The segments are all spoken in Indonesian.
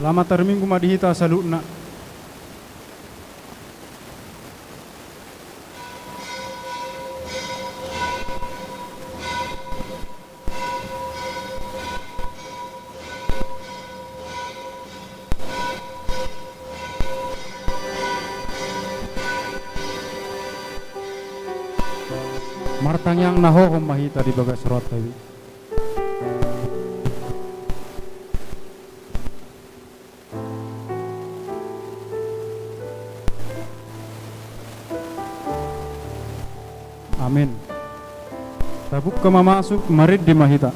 Selamat hari Minggu madihita salutna. Martang yang naho mahita di bagas serot tadi. Amin. Tabuk ke masuk marid di mahita.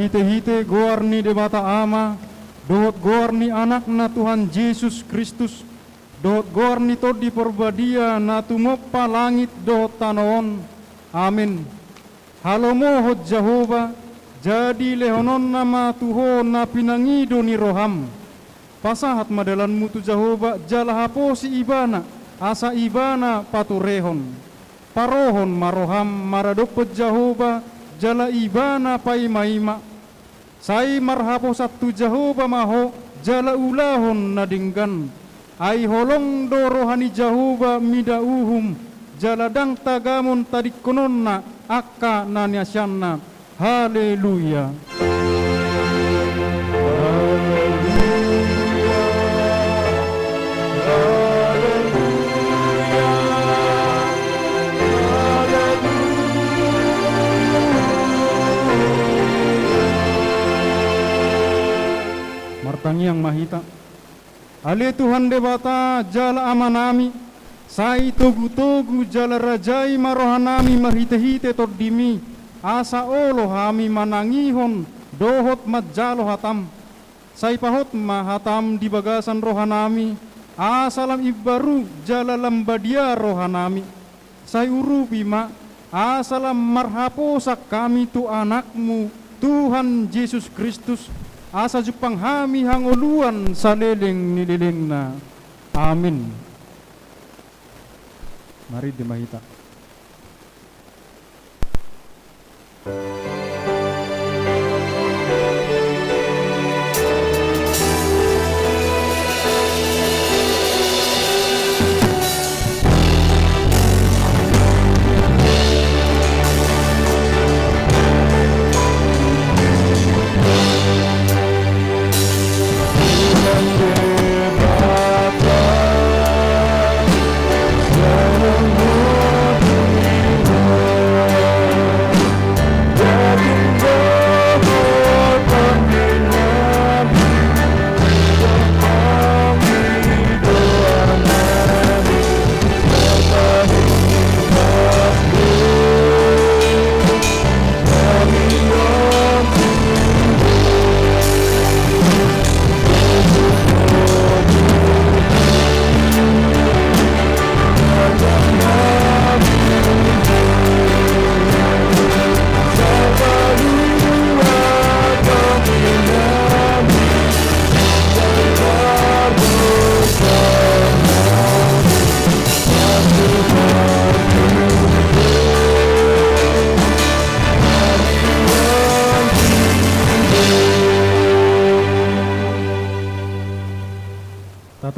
Hite-hite goarni debata ama, dohot goarni anak na Tuhan Yesus Kristus, dohot goarni todi porbadia na tumoppa langit dohot tanoon. Amin. Halomo hot Jehova, jadi lehonon nama Tuho na pinangido ni roham. Pasahat madalanmu tu Jehova, jalahapo si ibana, asa ibana paturehon. Parohon maroham maradopet Jehova, jala ibana paimaima. Sai marhapo satu Jehova maho, jala ulahon nadinggan. Ai holong do rohani Jehova midauhum, jala dang tagamon tadikononna akka nanyasyanna. Haleluya. Martangi yang mahita. Ale Tuhan debata jala amanami, sai togu-togu jala rajai marohanami marhite-hite tordimi, asa olo hami manangihon dohot majalo hatam, sai pahot mahatam di bagasan rohanami, asalam ibaru jala lambadia rohanami, sai urupi ma, asalam marhaposak kami tu anakmu, Tuhan Yesus Kristus, asa jupang hami hangoluan saleleng nilileng na. Amin. Mari dimahita. Lord.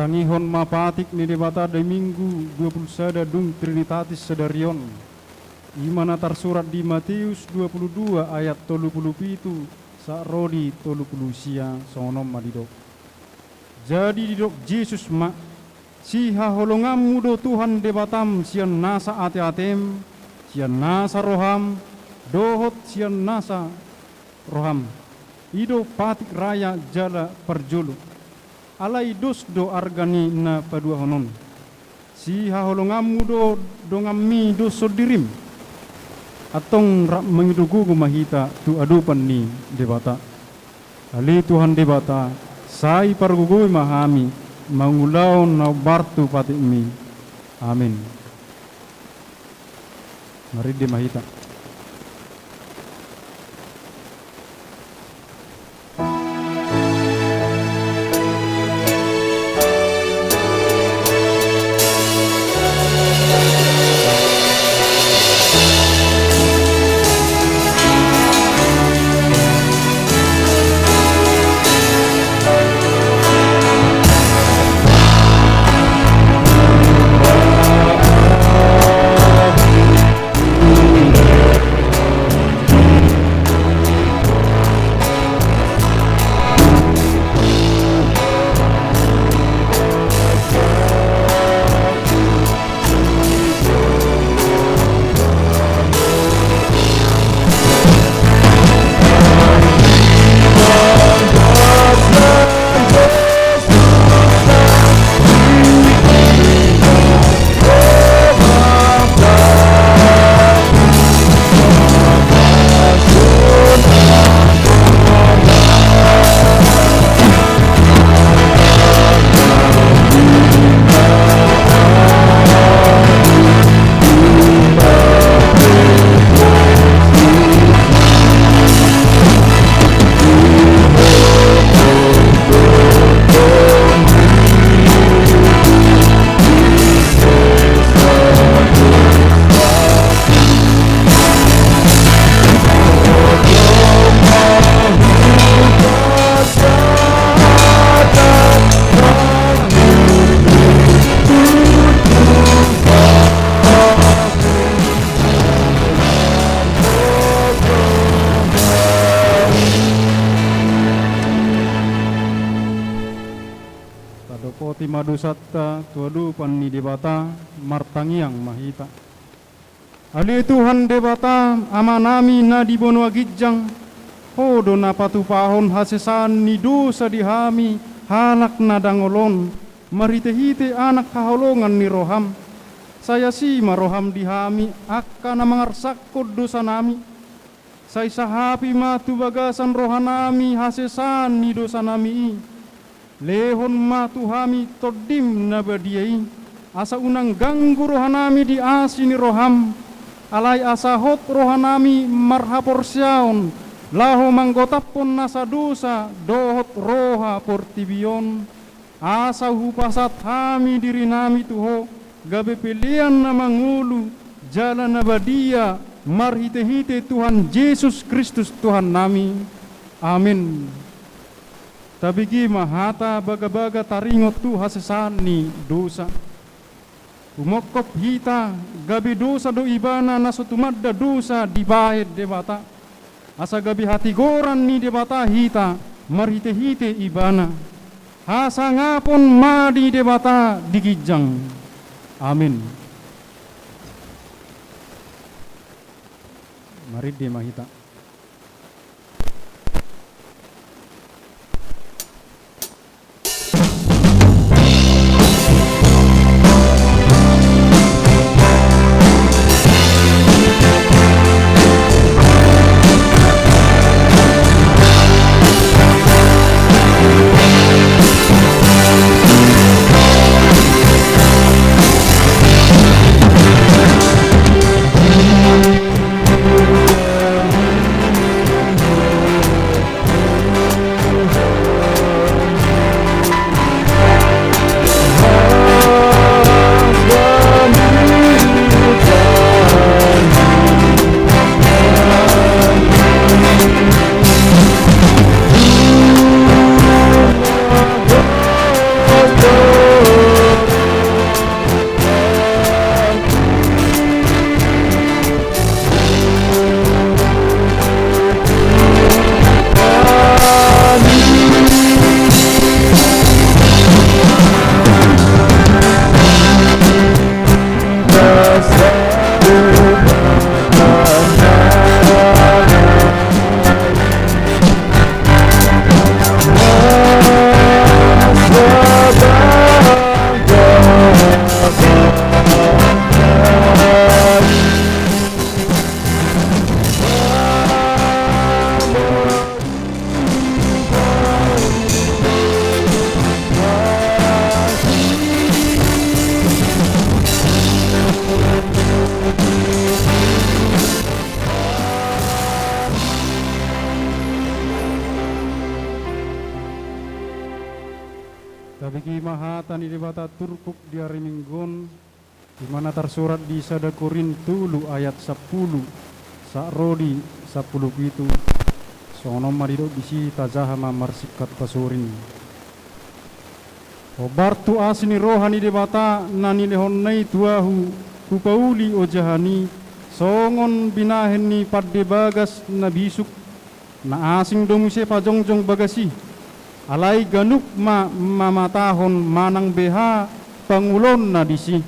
rangihon mapatik ni debata de minggu 21 dung Trinitatis sedarion. Imana tersurat di Matius 22 ayat 37 sakrodi 30 sia sonom madidok. Jadi didok Yesus mak si haholongamu do Tuhan debatam sian nasa ate-atem sian nasa roham dohot sian nasa roham ido patik raya jala perjulu alai dos do argani na padua honon si haholongamu do dongami do sodirim atong mengidugu mahita tu adupan ni debata ali Tuhan debata sai pargugui mahami mangulaw na bartu pati mi amin. Mari di mahita. Poti madu satta tuadu panni debata martangiang mahita. Ali Tuhan debata amanami na dibono agijang hodo na patupahon hasesan ni dosa dihami halak na dangolon marite-hite anak kaholongan ni roham. Saya si maroham dihami akka na mangarsakod dosa nami. Say sahapi matu bagasan rohanami hasesan ni dosa nami. Lehon matuhami todim na badiai asa unang ganggu rohanami di asini roham alai asahot rohanami marhaporsyaon laho manggotapon nasa dosa dohot roha portibion asa hupasat hami diri nami tuho gabe pilihan na mangulu jalan na badia marhite-hite Tuhan Yesus Kristus Tuhan nami amin. Tabigi mahata baga-baga taringot tu hasesani dosa. Umokop hita gabi dosa do ibana nasutumadda dosa dibahid debata. Asa gabi hati goran ni debata hita marhite-hite ibana. Hasa ngapon madi debata digijang. Amin. Mari di mahita. Sabiki mahatan di debata turkuk di hari minggon, di mana tersurat di Sada Korintulu ayat 10, Sakrodi 10 itu, sonom marido bisi tajahama marsikat pasurin. Obartu asini rohani debata nani lehonnai tuahu kupauli ojahani songon binaheni padde bagas na bisuk na asing domuse pajongjong bagasi alai ganuk mamatahon manang beha pangulon na disi.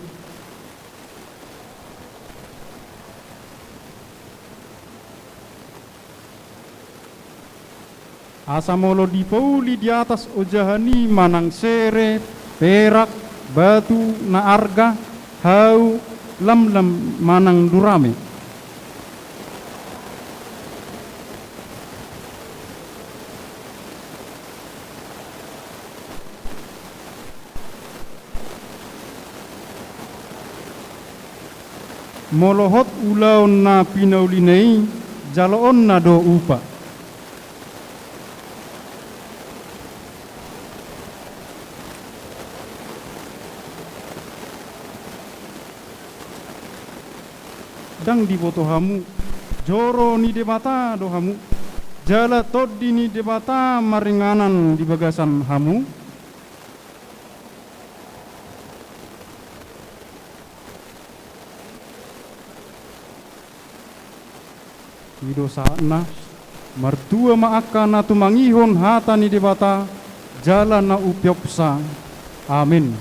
Asamolo dipauli di atas ojahani manang sere, perak, batu, na arga, hau, lam manang durame. Molohot ulaon na pinaulinei, jaloon na do upa. Dang di boto hamu joro ni debata do hamu jala todi ni debata maringanan di bagasan hamu ido saatna mertua maaka na tumangihon hata ni debata jala na upyopsa. Amin.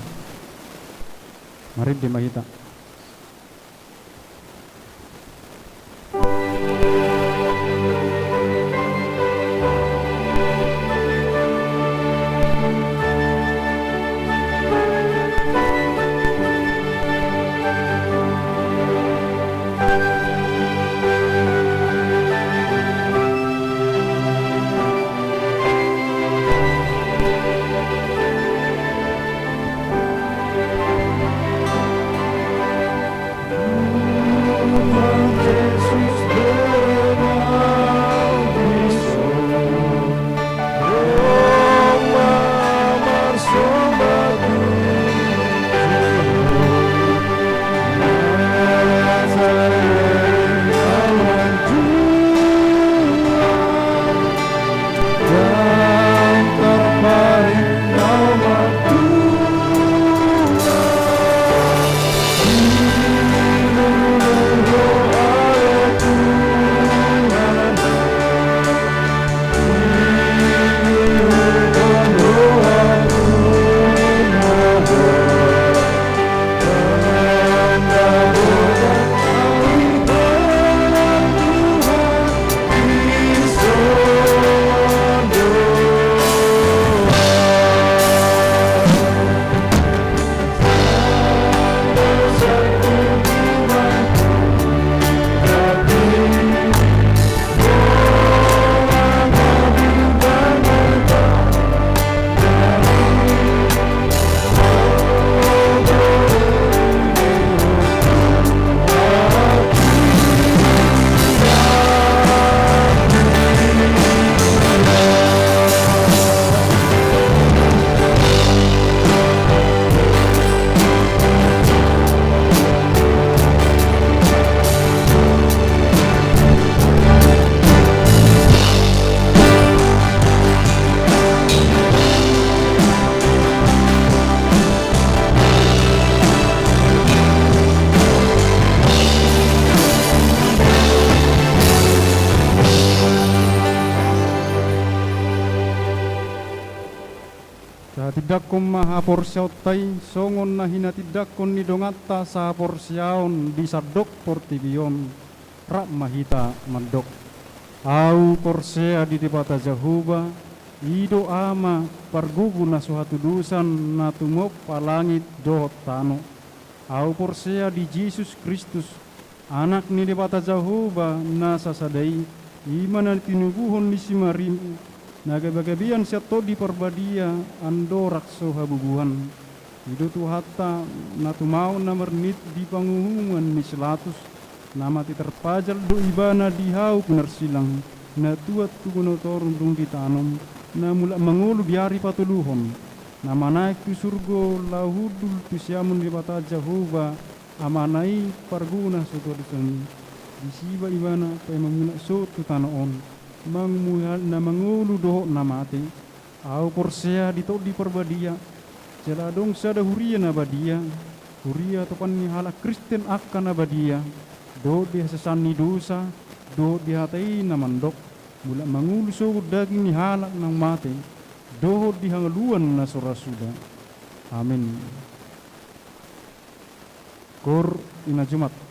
Mari dimahita. Tidakkom maha porsiautai songon na hinatidakkon ni dongatta sa porsiaon di sadok portibion rak mahita mandok au porsea di debata jahuba ido ama pargugu na suatu dusan na tumop palangit do tano au porsea di Yesus Kristus anak ni debata jahuba na sasadai imana tinubuhon ni simarimu nagabagabian siya to di perbadia ando rakso habubuhan hidup hatta natumau na mernit di panguhungan ni selatus nama ti terpajal do ibana di hau penarsilang na tuat tugunotorun dung ditanom na mula mangulu biari patuluhon nama naik tu surgo lahudul tu siamun di bata Jehovah amanai parguna suto disani disiba ibana pa mamuna sotu tanaon mangmuhal na mangulu doho na mati au porsea dito di perbadia celadong sada huria na badia huria topan ni hala Kristen akan na badia do dia sesani dosa do dia hatai na mandok mula mangulu so daging ni halak ng mati do di hangaluan na surasuda amin. Kor ina Jumat.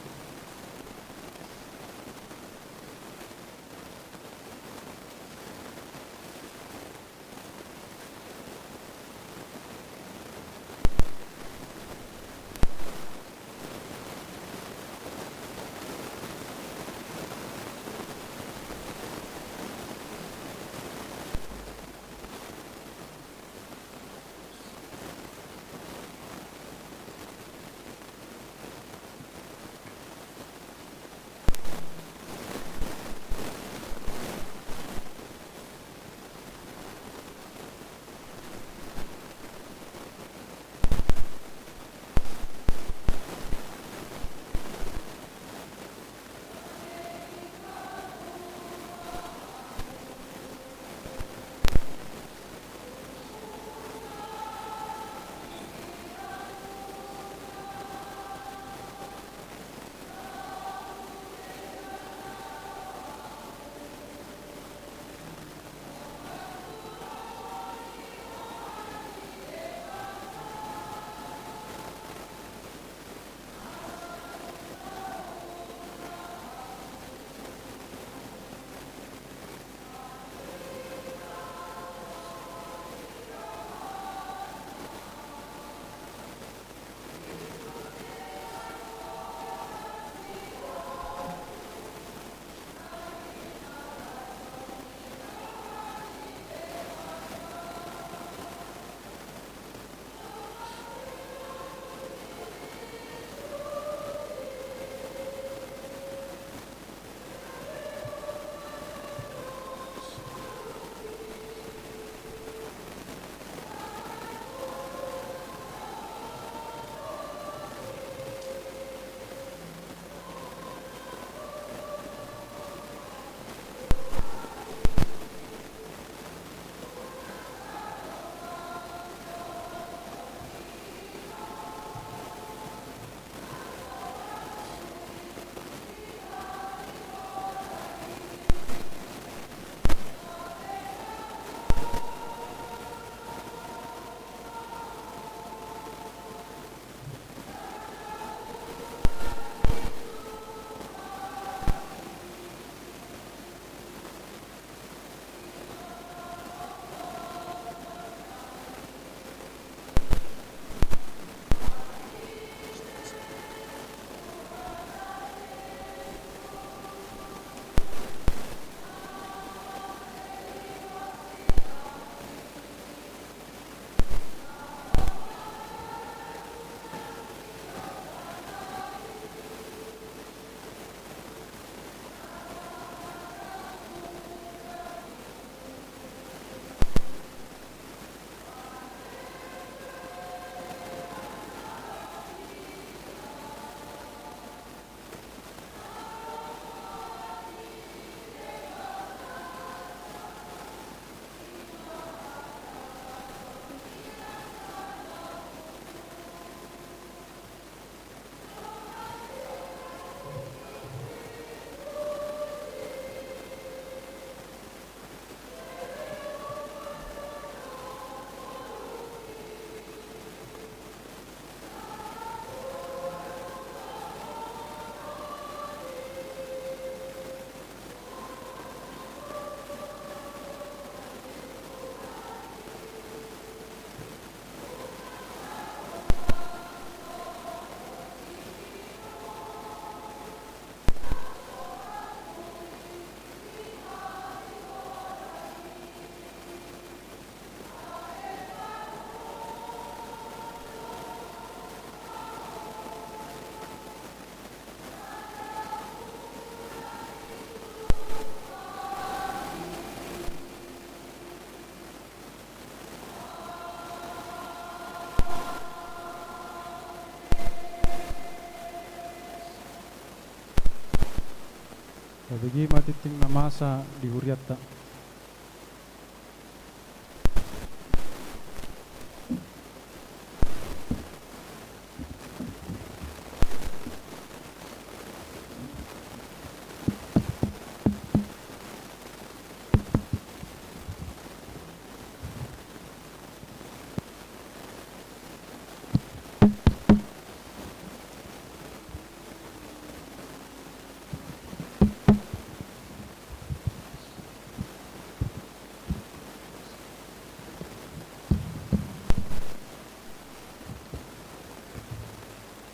Tabigi matiting na masa di huriatta.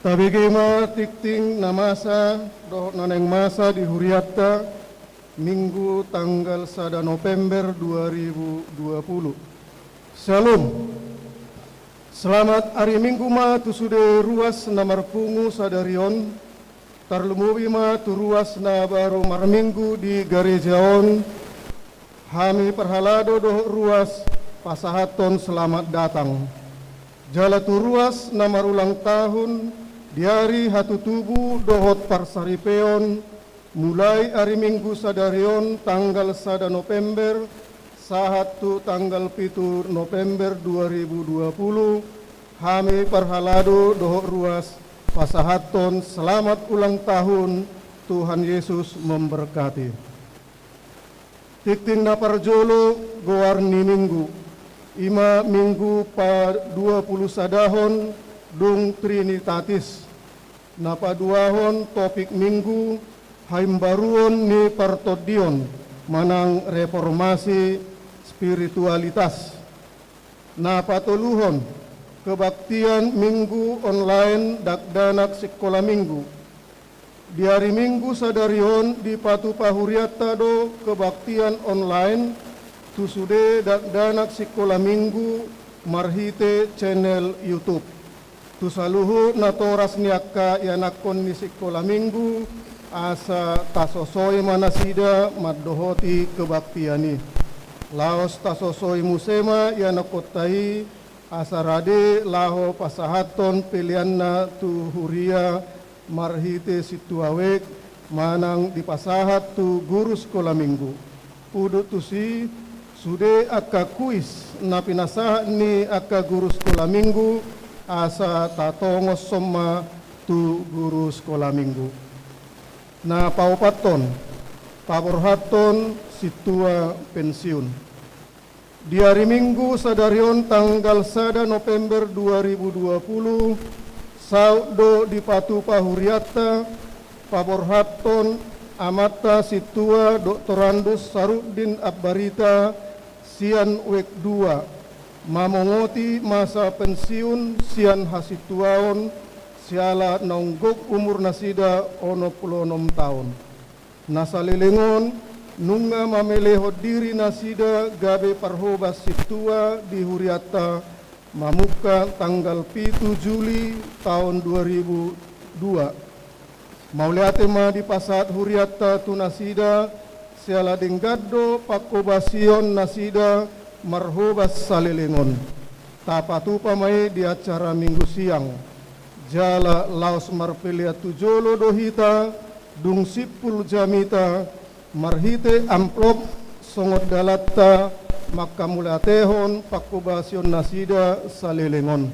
Tabigima tikting namasa doh naneng masa di huriatta Minggu tanggal 1 November 2020. Shalom. Selamat hari Minggu ma tu sude ruas na marpungu sadarion tarlumubi ma tu ruas na baru marminggu di garejaon hami perhalado doh ruas pasahaton selamat datang. Jala tu ruas na marulang tahun di hari hatu tubuh dohot parsaripeon mulai hari Minggu sadarion tanggal 1 November sahatu tanggal 7 November 2020 hami perhalado dohot ruas pasahaton selamat ulang tahun. Tuhan Yesus memberkati. Tikting na parjolo goarni minggu ima minggu pa 20 sadahon dung Trinitatis. Napaduahon topik minggu haimbaruon ni partodion manang reformasi spiritualitas. Napatuluhon kebaktian minggu online dakdanak sekolah minggu. Di hari Minggu sadarion di Patu Pahuriatta do kebaktian online tusude dakdanak sekolah minggu marhite channel YouTube. Tusaluhu natoras niaka yanakon ni sekolah minggu asa tasosoi manasida maddohoti kebaktiani. Laos tasosoi musema yanakotai asa rade laho pasahaton pilianna tu huria marhite situawek manang di pasahat tu guru sekolah minggu. Udut tusi sude akka kuis na pinasahat ni akka guru sekolah minggu asa tatongos soma tu guru sekolah minggu. Na paupaton, paborhaton situa pensiun. Di hari Minggu sadarion tanggal 1 November 2020, saudo di Patu Pahuriatta, paborhaton amata situa Doktorandus Sarudin Abbarita sian wek 2. Mamongoti masa pensiun sian hasituaon siala naunggok umur nasida 26 tahun. Nasalilingon nunga mameleho diri nasida gabe parhobas situa di Huriatta mamuka tanggal 7 Juli tahun 2002. Mauliate ma di pasat Huriatta tu nasida siala denggado pakobasion nasida marhobas salilingon. Tapatu pamai di acara Minggu siang. Jala laos marpelia tujolo dohita dung sipul jamita marhite amplop songot dalatta makamulatehon pakobasion nasida salilingon.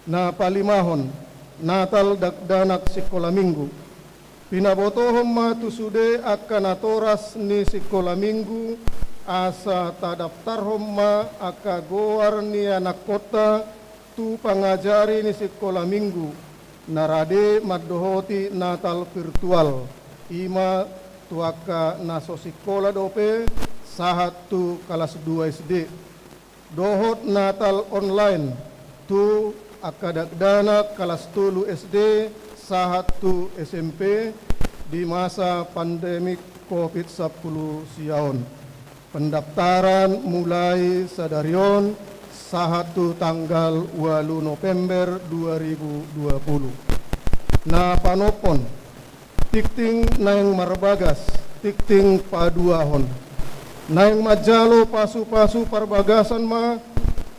Na palimahon Natal dakdanak sekolah minggu. Pinabotohom matusude akan atoras ni sekolah minggu asa tadaptarhom ma aka goar ni anak kota tu pangajari ni sekolah minggu narade maddohoti Natal virtual ima tu aka naso sekolah dope sahat tu kelas 2 SD dohot Natal online tu aka dakdana kelas 3 SD sahat tu SMP di masa pandemik COVID-10 siaon. Pendaftaran mulai sadarion sahatu tanggal 8 November 2020. Na panopon tikting naeng marbagas tikting paduahon. Naeng majalo pasu-pasu parbagasan ma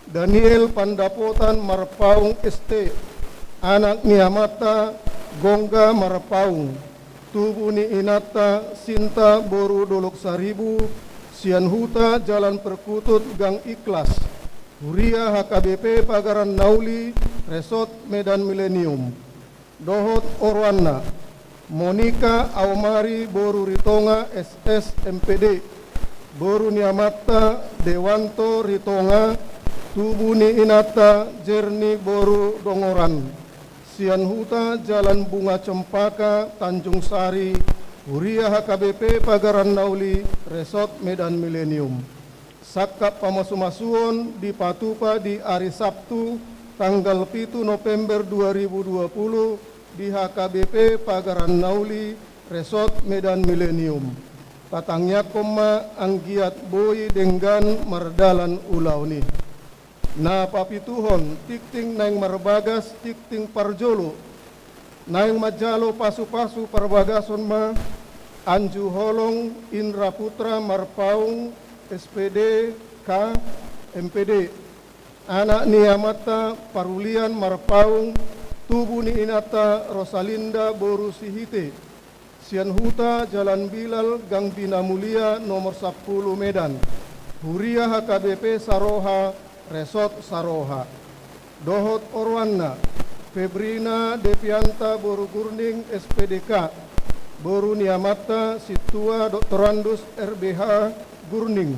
Daniel Pandapotan Marpaung ST anak niamata Gongga Marpaung Tubuni inata Sinta Boru Dolok Saribu, Sian Huta Jalan Perkutut Gang Ikhlas, Huria HKBP Pagaran Nauli, Resort Medan Milenium. Dohot Orwana, Monika Aumari Boru Ritonga SS MPD, Boru Niamata Dewanto Ritonga, Tubuni Inata Jerni Boru Dongoran, Sian Huta Jalan Bunga Cempaka Tanjung Sari, Huria HKBP Pagaran Nauli, Resort Medan Milenium. Sakap pamasumasuon di Patupa di hari Sabtu tanggal 7 November 2020 di HKBP Pagaran Nauli, Resort Medan Milenium. Tatangnya koma anggiat boy dengan mardalan ulauni. Na papituhon tikting naing marbagas tikting parjolo. Naing majalo pasu-pasu parbagason ma Anju Holong Indra Putra Marpaung SPD K MPD. Anak Niamata Parulian Marpaung, Tubuni Inata Rosalinda Boru Sihite, Sian Huta Jalan Bilal Gang Bina Mulia nomor 10 Medan, Huria HKBP Saroha Resort Saroha. Dohot Orwana, Febrina Devianta Boru Gurning SPDK, Boru Niamata Situa Doktorandus RBH Gurning,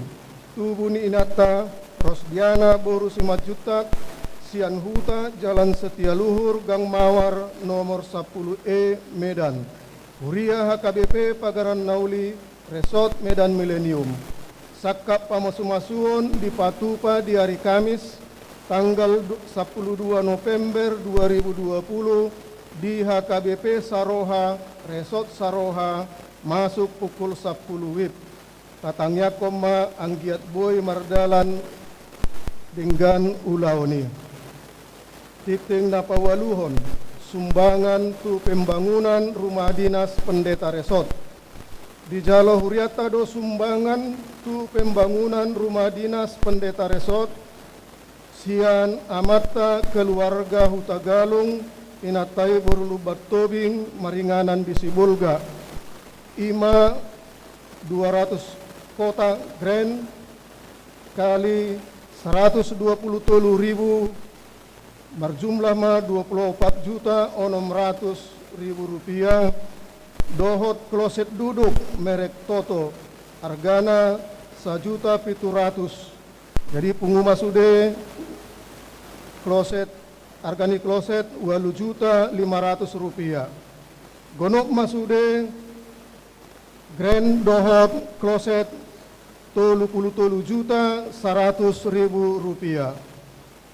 Tubuni Inata Rosdiana Boru Simajutak, Sian Huta Jalan Setialuhur Gang Mawar nomor 10E Medan, Huria HKBP Pagaran Nauli, Resort Medan Milenium. Sakap pamasumasuon di Patupa di hari Kamis tanggal 12 November 2020 di HKBP Saroha, Resort Saroha, masuk pukul 10 WIB. Tatangnya koma anggiat boy mardalan dengan ulauni. Titing napawaluhon, sumbangan tu pembangunan rumah dinas pendeta resort. Di Jalo Huriata do sumbangan tu pembangunan rumah dinas pendeta resort. Sian amata keluarga Hutagalung, Inatai Borulubat Tobing, Maringanan Bisibulga. Ima 200 kota grand kali 123.000 berjumlah ma 24.600.000 rupiah. Dohot kloset duduk merek Toto hargana 1.700.000. Jadi penguma sude kloset hargani kloset 8.500.000 rupiah. Gonok masude grand dohot kloset 33.100.000 rupiah.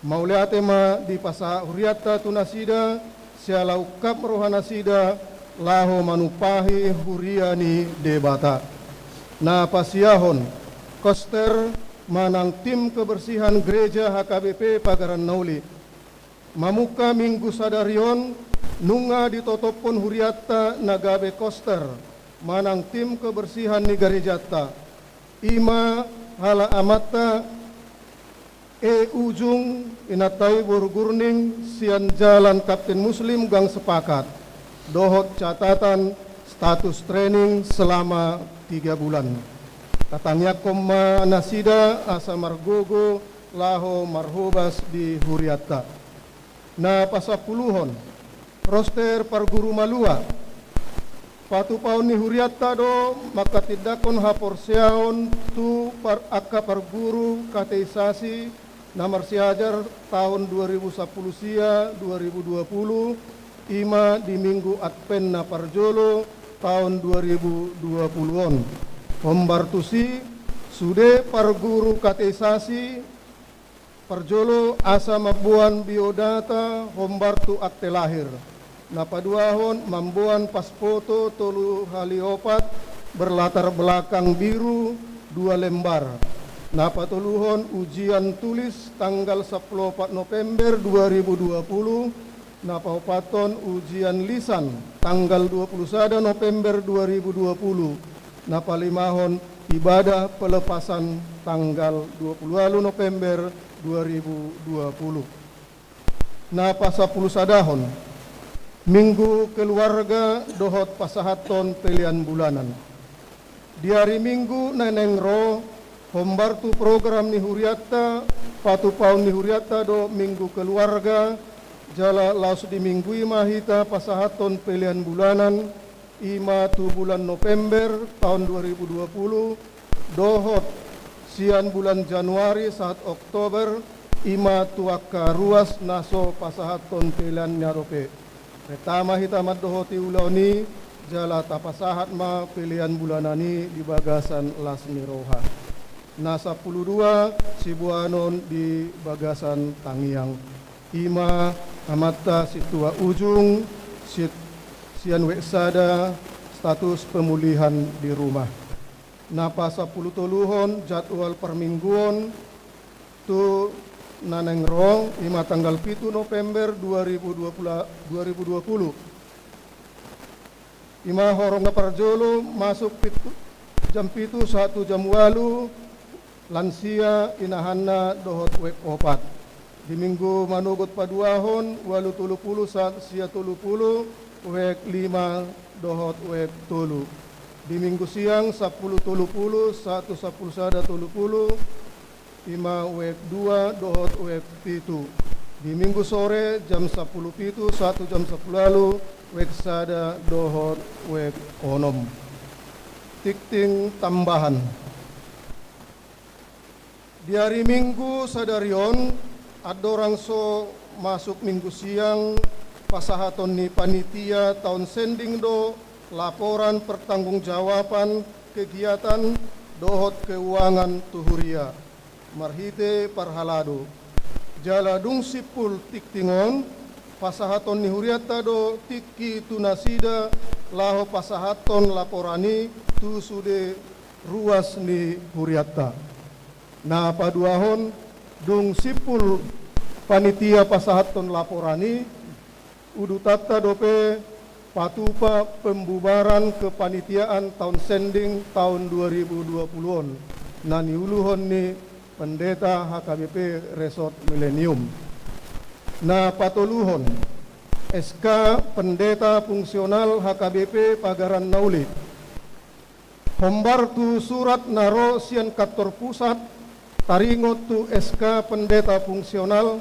Mauliate ma di pasa huriata tunasida sialau kap rohana sida laho manupahi huriani debata. Na pasiahon koster manang tim kebersihan gereja HKBP Pagaran Nauli. Mamuka minggu sadarion nunga ditotopon huriata nagabe koster manang tim kebersihan ni gerejata. Ima hala amata ujung Inatai Borgurning Sian Jalan Kapten Muslim Gang Sepakat. Dohot catatan status training selama 3 bulan. Katanya koma nasida asa margogo laho marhobas di Huriata. Na pasapuluhon roster parguru malua. Patu paun ni Huriata do maka tidakon haporseaon tu par akka parguru kateisasi namar siajar tahun 2010 sia 2020 ima di minggu Advent na parjolo tahun 2020-on. Hombartusi sude parguru kateisasi parjolo asa mabuan biodata hombartu akte lahir. Napaduahon mambuan pasfoto tolu haliopat berlatar belakang biru 2 lembar. Napatuluhon ujian tulis tanggal 14 November 2020. Napapaton ujian lisan tanggal 21 November 2020. Napalimahon ibadah pelepasan tanggal 20 November 2020. Napasapuluh sadahon Minggu keluarga dohot pasahaton pilihan bulanan. Di hari Minggu neneng ro hombartu program ni huriata patu paun ni huriata do minggu keluarga jala laus di minggu mahita pasahaton pilihan bulanan ima tu bulan November tahun 2020 dohot sian bulan Januari saat Oktober ima tuaka ruas naso pasahaton pilihan nyarope. Pertama hitamat dohoti ulauni jala tapasahat ma pilihan bulanani di bagasan lasmi roha. Nasa 12 sibuanon di bagasan tangiang. Ima amata situa ujung sian weksada status pemulihan di rumah. Napa 10 toluhon jadwal permingguan tu naneng rong ima tanggal 7 November 2020. Ima horong parjolo masuk jam 1 jam 8 lansia inahanna dohot wek opat. Di minggu manugot paduahon 8:30 saat sia 30 wek 5 dohot wek tolu. Di minggu siang 10:30 1 sada 30 ima wek 2 dohot wek 7. Di minggu sore jam 10:07 1 jam 10 lalu wek sada dohot wek onom. Tikting tambahan. Di hari Minggu sadarion adorang so masuk minggu siang pasahaton ni panitia tahun sending do laporan pertanggungjawaban kegiatan dohot keuangan tuhuria marhite parhalado jala dung sipul tiktingon pasahaton ni huriata do tiki tunasida laho pasahaton laporani tu sude ruas ni huriata. Na paduahon dung sipul panitia pasahaton laporani udu tata dope patupa pembubaran kepanitiaan tahun sending tahun 2020-on na niuluhon ni pendeta HKBP Resort Millennium. Na patoluhon SK pendeta fungsional HKBP Pagaran Nauli hombar tu surat naro sian kantor pusat taringot tu SK pendeta fungsional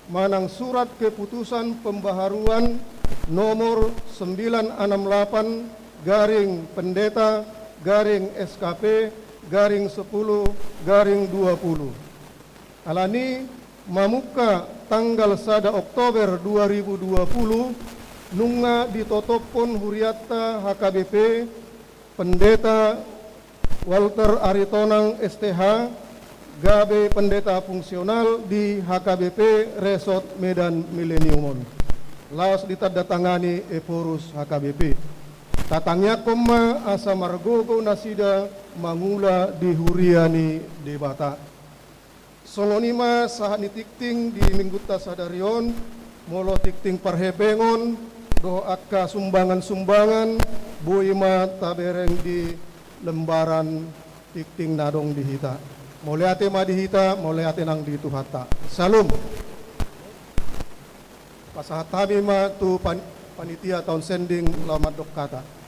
manang surat keputusan pembaharuan nomor 968 garing pendeta garing SKP garing 10 garing 20. Alani mamuka tanggal 1 Oktober 2020 nunga ditotopon huriata HKBP pendeta Walter Aritonang STH Gabe pendeta fungsional di HKBP Resort Medan Millennium. Laos ditandatangani Eporus HKBP. Tatangnya koma asa margogo nasida mangula di huriani debata. Solonima sahani tikting di minggu tasadarion molo tikting parhepengon do akka sumbangan-sumbangan buima tabereng di lembaran tikting nadong dihita. Mulai ate madihita, mulai ate nang dituhata. Salam. Pasahat kami ma tu panitia tahun sending lamat dok kata.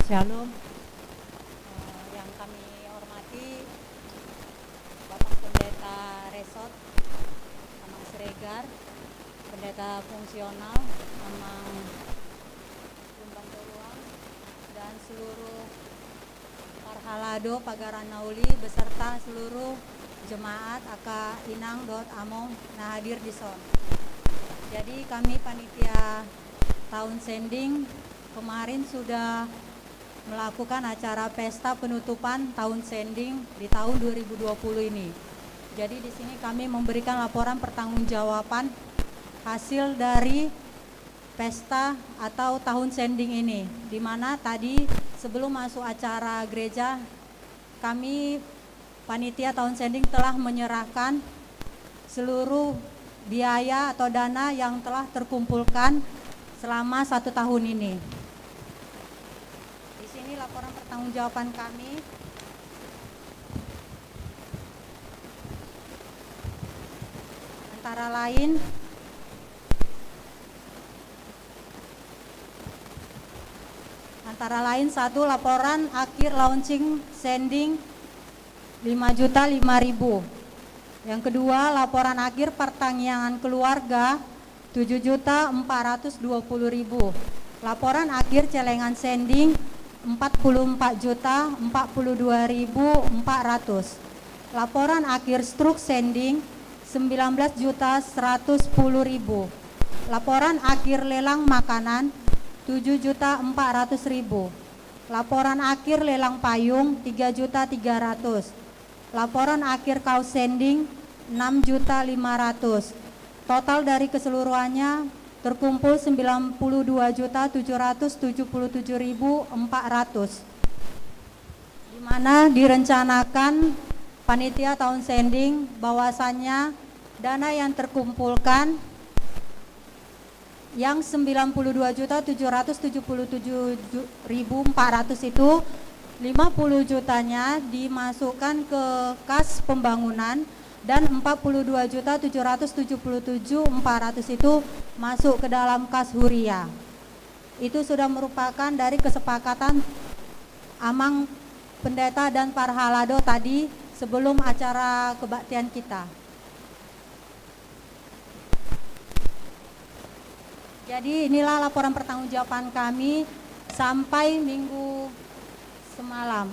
Shalom. Yang kami hormati Bapak Pendeta Resort Amang Siregar, Pendeta Fungsional Amang Lumbang Toluang, dan seluruh Parhalado Pagaran Nauli beserta seluruh jemaat aka inang dot among nah hadir di son. Jadi kami panitia tahun sending kemarin sudah melakukan acara pesta penutupan tahun sending di tahun 2020 ini. Jadi di sini kami memberikan laporan pertanggungjawaban hasil dari pesta atau tahun sending ini, di mana tadi sebelum masuk acara gereja kami panitia tahun sending telah menyerahkan seluruh biaya atau dana yang telah terkumpulkan selama 1 tahun ini. Di sini laporan pertanggungjawaban kami. Antara lain satu, laporan akhir launching sending 5.005.000. Yang kedua, laporan akhir pertanggungan keluarga 7.420.000. Laporan akhir celengan sending 44.042.400. Laporan akhir struk sending 19.110.000. Laporan akhir lelang makanan 7.400.000. Laporan akhir lelang payung 3.300. Laporan akhir kaos sending 6.500. Total dari keseluruhannya terkumpul 92.777.400. Di mana direncanakan panitia tahun sending bahwasannya dana yang terkumpulkan yang 92.777.400 itu 50 jutanya dimasukkan ke kas pembangunan dan 42.777.400 itu masuk ke dalam kas huria. Itu sudah merupakan dari kesepakatan Amang Pendeta dan Parhalado tadi sebelum acara kebaktian kita. Jadi inilah laporan pertanggungjawaban kami sampai minggu semalam.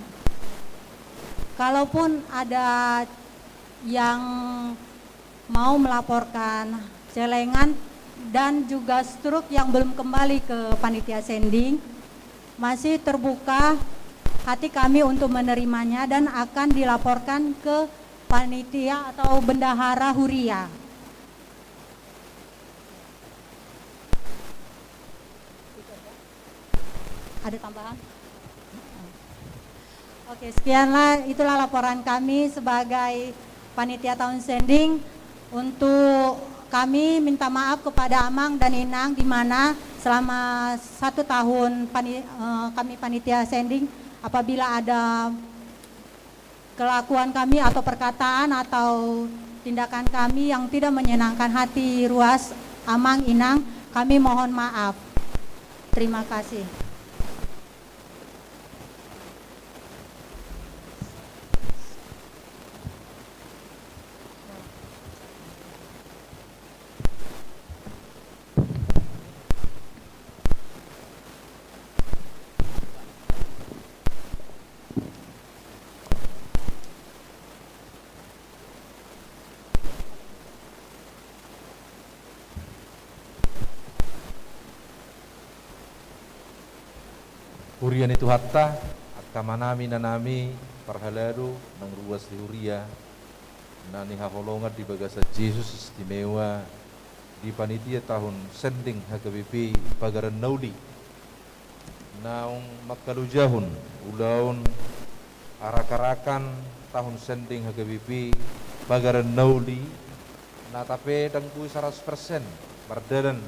Kalaupun ada yang mau melaporkan celengan dan juga struk yang belum kembali ke panitia sending, masih terbuka hati kami untuk menerimanya dan akan dilaporkan ke panitia atau bendahara huria. Ada tambahan? Oke, sekianlah, itulah laporan kami sebagai panitia tahun sending. Untuk kami minta maaf kepada Amang dan Inang di mana selama 1 tahun kami panitia sending apabila ada kelakuan kami atau perkataan atau tindakan kami yang tidak menyenangkan hati ruas Amang, Inang, kami mohon maaf. Terima kasih. Hurian itu hatta akamanami nanami Parhalado nang ruas di Huria nani haholongat di bagasa Yesus istimewa di panitia tahun sending HKBP Pagaran Nauli naung makalujahun ulaun arak-arakan tahun sending HKBP Pagaran Nauli na tape dangkui 100% bardadan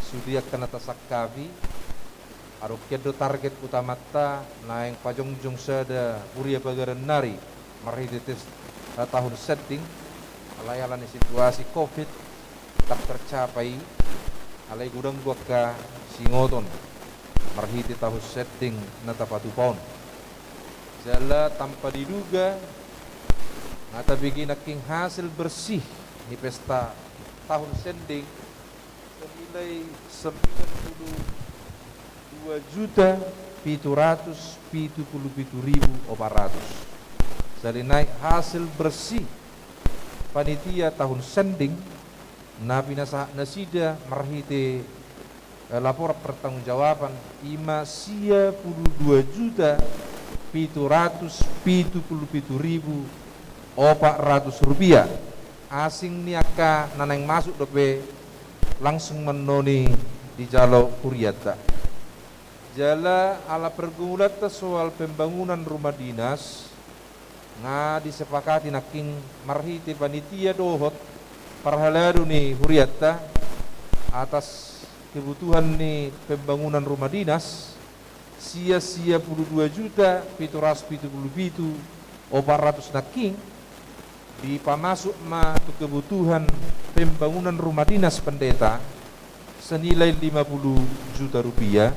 sudiak kena tasakkavi arukiado target utamata naeng pajongjong sada Huria Pagaran Nari mariditis tahun setting alayalan situasi COVID tak tercapai alay gudang buat ka singoton marhiti tahun setting na tapatupon jala tanpa diduga nata bikin aking hasil bersih ni pesta tahun sending senilai 92.777.400 dari naik hasil bersih panitia tahun sending na pinasa nasida marhite lapor pertanggungjawaban ima sia 22.777.400 rupiah asing niaka naneng masuk dope langsung menoni di jalo Huriata jala ala pergulata soal pembangunan rumah dinas nga disepakati naking marhite panitia dohot parhaladu ni Huriata atas kebutuhan ni pembangunan rumah dinas sia 22.777.400 naking di pamasuk ma tu kebutuhan pembangunan rumah dinas pendeta senilai 50 juta rupiah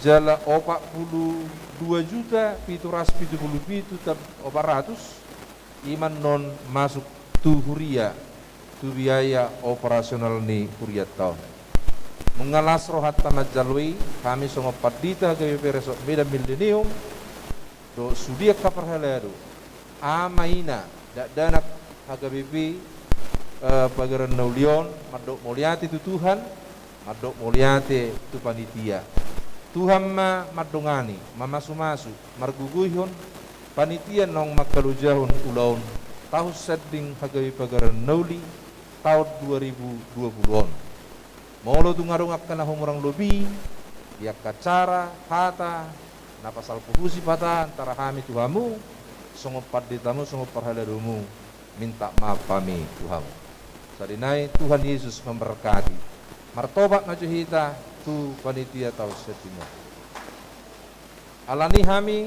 jala 42.777.400 iman non masuk tu huria tu biaya operasional ni huriat tahun mengalas rohat tamat jalui kami songo padita gawe peresok beda milenium do sudia kaparhaladu amaina dak danak HGBP pagaran naulion madok muliati tu Tuhan madok muliati tu panitia Tuhan ma madongani mamasu-masu marguguyhon panitia nong makalujahun ulaun tahu setting HGBP pagaran nauli tahun 2020 molo tungarungap kana humurang lobi dia kacara hata na pasal puhusi pata antara kami Tuhamu songo paditamu songo parhaladumu minta maaf kami Tuhamu sadinai Tuhan Yesus memberkati martobat najuhita tu panitia tau setimo alani kami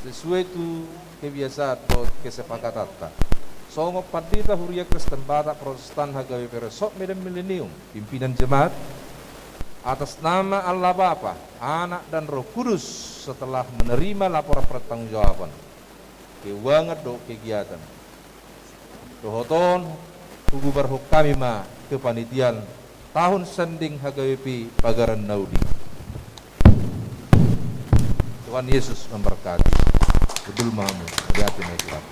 sesuai tu kebiasaan atau kesepakatan songo padita Huria Kristen Batak Protestan HGBP Resok Medan Milenium pimpinan jemaat atas nama Allah Bapa, Anak dan Roh Kudus setelah menerima laporan pertanggungjawaban keuangan do kegiatan dohoton kugu barhok kami ma kepanitian tahun sending HGBP Pagaran Naudi. Tuhan Yesus memberkati. Bedul mahamu, hati naik Tuhan.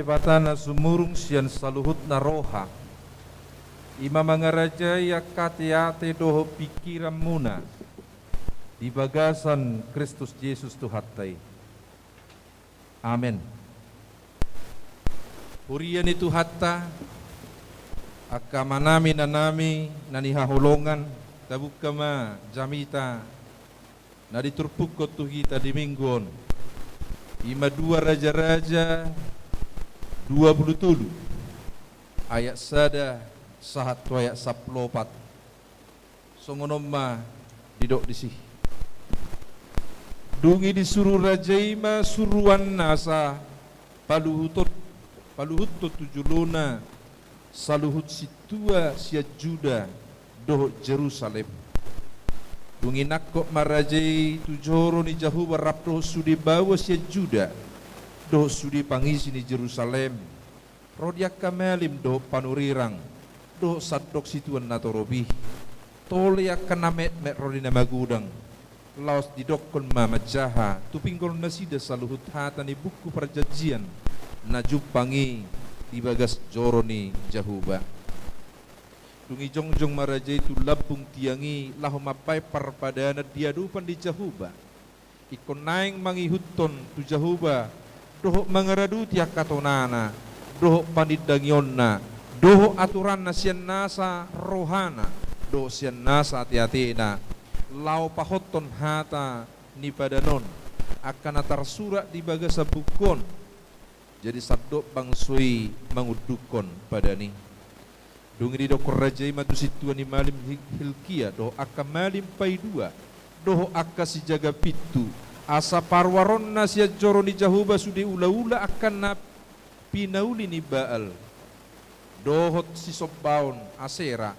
debatana sumurung sian saluhut na roha. Ima mangarajaya katiate doho pikiran muna di bagasan Kristus Yesus Tuhatai. Amin. Hurian itu hatta akamanami nanami nanihahulongan tabukama jamita na diturpukot tu kita di mingguon. Ima dua raja-raja 27 ayat sada sahat ayat 14 songonomma didok disih dungi disuruh rajaima suruan nasa paluhutut tujuluna saluhut situa sia Juda doh Jerusalem dungi nakok marajai tujoro ni Jahuba rapdoh sudi bawa sia Juda doh sudi pangisi ni Jerusalem rodiak kamelim doh panurirang doh sadok situan natorobi tole akan namet met rodina magudang laos didokon mama jaha tupinggol nasida saluhut hata ni buku perjanjian na jupangi di bagas joroni Jahuba dungi jongjong maraja itu labung tiangi lahu mapai parpadana diadupan di Jahuba ikon naing mangihuton tu Jahuba doh mangaradu tiak katonana doh pandidangionna doh aturan nasian nasa rohana doh sian nasa hati-hatina lau pahoton hata ni padanon akan atar surat di bagasa bukon jadi sabdo bangsui mangudukon padani dungi di dokor rajai matu situan ni malim Hilkia doh akka malim paidua doh akka si jaga pitu asa parwaron nasia joro ni Jahuba sudi ula-ula akan na pinauli ni Baal dohot si Sobaon Asera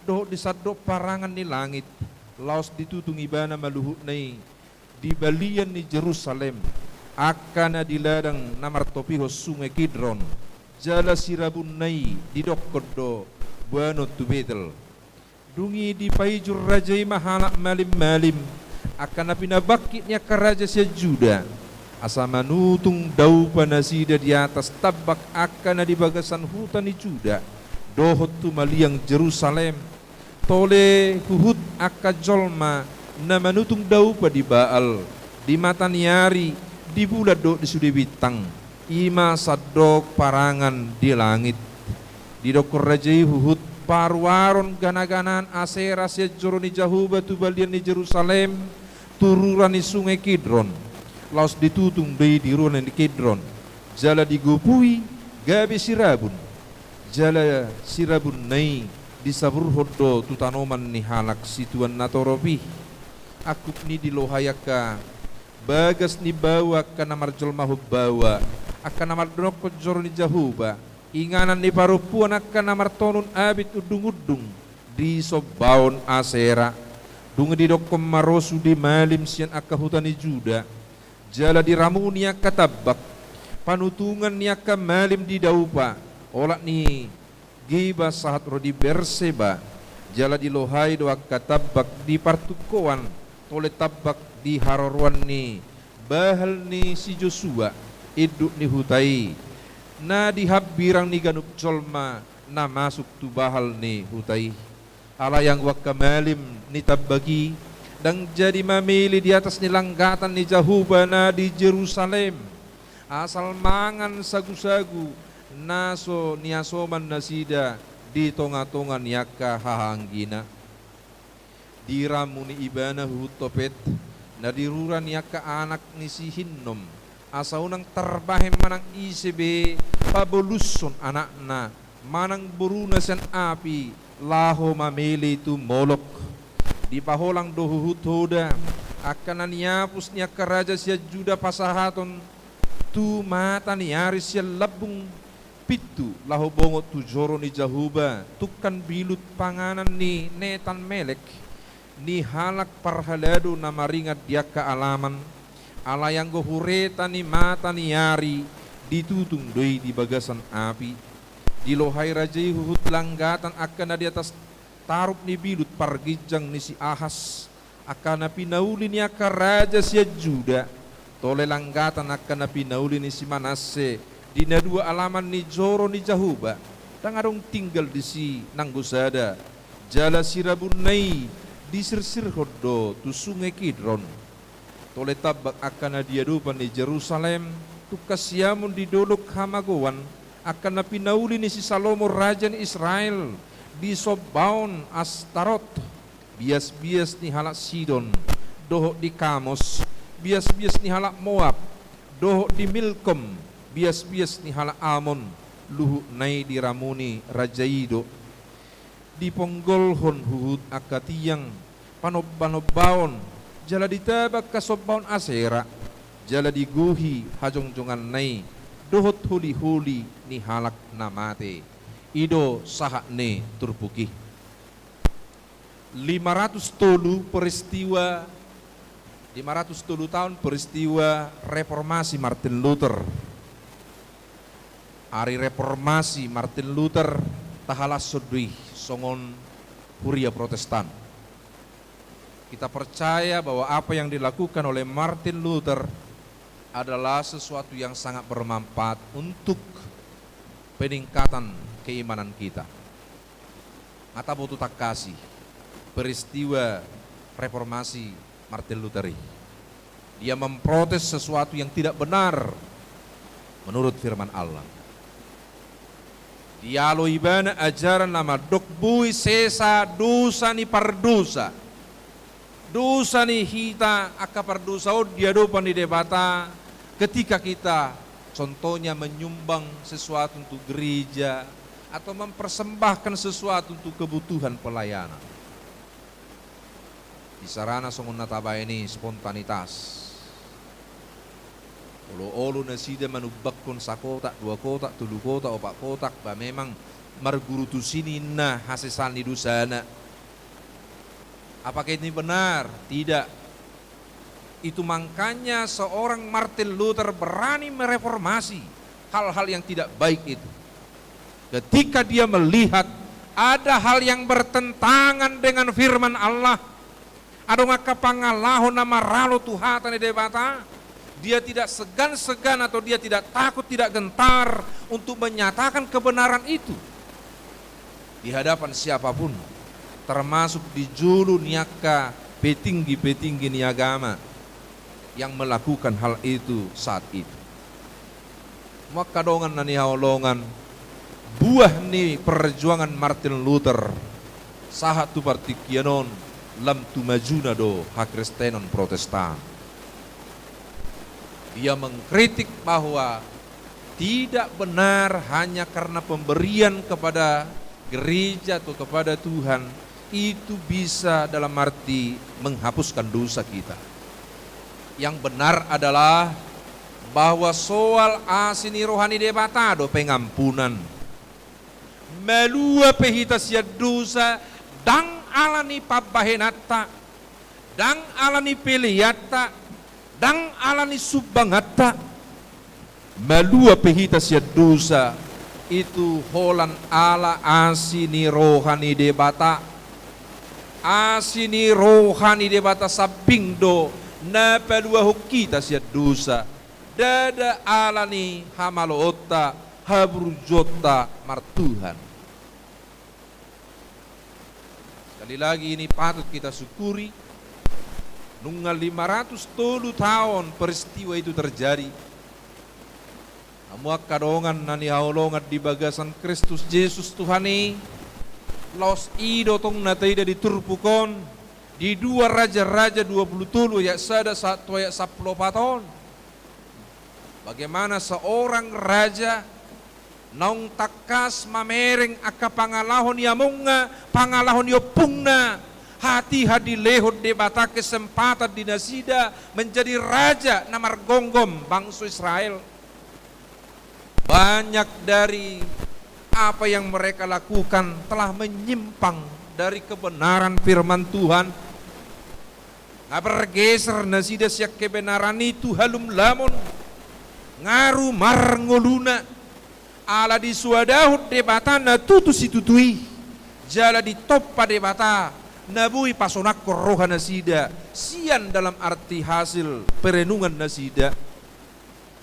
dohot disadok parangan ni langit laos ditutung ibana maluhut nai di balian ni Jerusalem akan di ladang namartopiho sungai Kidron jala sirabun nai di dokkodo buano tu Betel dungi di paijur rajai mahalak malim-malim akan pinabakitnya ke raja sia Juda asa manutung dau panasida di atas tabak akan di bagasan hutan ni Juda dohot tu maliang Jerusalem tole huhut akka jolma na manutung dau pa di Baal di mata niari di bulat do di sudi bintang ima sadok parangan di langit di dokor rajai huhut parwaron gana-ganan Asera sia joro ni Jahuba tu balian ni Jerusalem tururan ni sungai Kidron laos ditutung dari di ruang di Kidron jala digupui gabe sirabun jala sirabun nai disabur hodo tu tanoman ni halak situan natorobi akut ni dilohayaka bagas ni bawa kana marjol mahub bawa akan namar donok joro ni Jahuba inganan ni parupuan akan namar tonun abit udung-udung di Sobaon Asera dungi di dokom marosu di malim sian akka hutani Juda jala diramuni akka tabak panutungan ni akka malim di daupa olak ni giba sahat rodi Berseba jala di lohai do akka tabak di partukoan tole tabak di haroruan ni bahal ni si Joshua iduk ni hutai na dihabirang ni ganup colma na masuk tu bahal ni hutai ala yang wakka malim ni tabagi dan jadi mamili di atas nilanggatan ni Jahuba na di Jerusalem asal mangan sagu-sagu naso niasoman nasida di tonga-tonga niaka hahanggina diramu ni ibana hutopet na diruran niaka anak ni si Hinnom asa unang terbahem manang isebe paboluson anakna manang buruna sen api laho mamili tu Molok di paholang dohuhut hoda akan niapus niya karaja siya Juda pasahaton tu mata niari siya labung pitu laho bongot tu joro ni Jahuba tukan bilut panganan ni Netan Melek ni halak parhalado na maringat dia kealaman ala yang gohureta ni mata niari ditutung doi di bagasan api di lohai rajai huhut langgatan akan di atas tarup ni bilut pargijang ni si Ahas akan pinauli ni aka raja siya Juda tole langgatan akan pinauli ni si Manasse Dina dua alaman ni joro ni jahuba, tangarong tinggal di si nanggusada, jala sirabunai di sirsir hodo tu sungai Kidron. Tole tabak akan diadupan di Jerusalem, tu kasyamun di dolok hamagowan, akan napinauli ni si Salomo raja ni Israel, di Sobaon Astarot, bias-bias ni halak Sidon, dohok di Kamos, bias-bias ni halak Moab, dohok di Milkom, bias-bias ni halak Amon, luhu nai di Ramuni Rajaido, di Ponggolhon huhud akatiyang, panob-panobaon, jala ditabak kasobaon Asera, jala diguhi hajong-jongan nai, dohot huli-huli ni halak namate, ido sahak ne turpuki. 500 tahun peristiwa reformasi Martin Luther. Hari reformasi Martin Luther tahalas sudui songon Huria Protestan. Kita percaya bahwa apa yang dilakukan oleh Martin Luther adalah sesuatu yang sangat bermanfaat untuk peningkatan keimanan kita. Mata butuh tak kasih peristiwa reformasi Martin Luther. Dia memprotes sesuatu yang tidak benar menurut firman Allah. Dialo ibana ajaran nama dokbui sesa dosa ni pardosa. Dosa ni hita aka pardosa dia dopan di debata ketika kita contohnya menyumbang sesuatu untuk gereja atau mempersembahkan sesuatu untuk kebutuhan pelayanan. Di sarana songon nataba ini spontanitas. Olo-olo nasida manubakon sa kotak, 2 kotak, 3 kotak, 4 kotak, ba memang margurutu sini na hasesan ni dusana. Apakah ini benar? Tidak. Itu makanya seorang Martin Luther berani mereformasi hal-hal yang tidak baik itu. Ketika dia melihat ada hal yang bertentangan dengan firman Allah, ada ngakapangalahon nama ralo Tuhatan di debata, dia tidak segan-segan atau dia tidak takut, tidak gentar untuk menyatakan kebenaran itu di hadapan siapapun, termasuk di julu niaka petinggi-petinggi ni agama yang melakukan hal itu saat itu. Maka dongan nani haolongan buah ni perjuangan Martin Luther sahat tu partikianon lam tu majuna do hakristenon Protestan. Dia mengkritik bahwa tidak benar hanya karena pemberian kepada gereja atau kepada Tuhan itu bisa dalam arti menghapuskan dosa kita. Yang benar adalah bahwa soal asini rohani debatado pengampunan melua pehita sia dosa dang alani pabahenata dang alani peliata dang alani subangata melua pehita sia dosa itu holan ala asini rohani debata sabingdo na pelua hukita sia dosa dada alani hamaloota habrujota martuhan. Sekali lagi ini patut kita syukuri. Nunggal 500 tahun peristiwa itu terjadi. Namun kadongan nani haolongan di bagasan Kristus Yesus Tuhani los ido tong nataida diturpukon di 2 Raja-Raja 20 ya sada 1 ya 10 paton. Bagaimana seorang raja naung takas mamereng aka pangalahon yamunga pangalahon yopungna hati lehot debata kesempatan dinasida menjadi raja namar gonggom bangsa Israel. Banyak dari apa yang mereka lakukan telah menyimpang dari kebenaran firman Tuhan. Ngabergeser nasida siak kebenaran itu halum lamun ngaru marngoluna ala di suadahut debata na tutu situtui jala di toppa debata nabui pasonak roha nasida sian dalam arti hasil perenungan nasida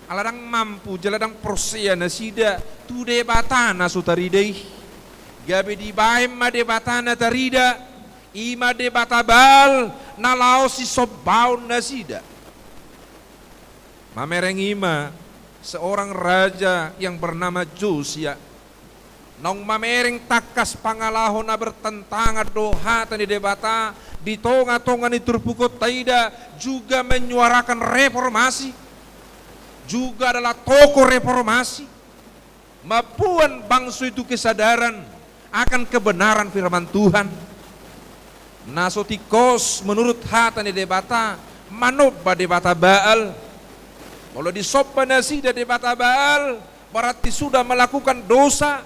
aladang mampu jaladang prosia nasida tu debatana sutaridei gabe di baim ma debatana tarida ima debatabal nalao si sobaun nasida mamereng ima seorang raja yang bernama Josia nong mamereng takas pangalahon na bertentangan doha tani debata di tonga-tonga ni turpukot taida juga menyuarakan reformasi, juga adalah tokoh reformasi, mapuan bangsa itu kesadaran akan kebenaran firman Tuhan. Nasotikos menurut hatani debata manoba debata Baal. Kalau disopa nasida debata Baal berarti sudah melakukan dosa.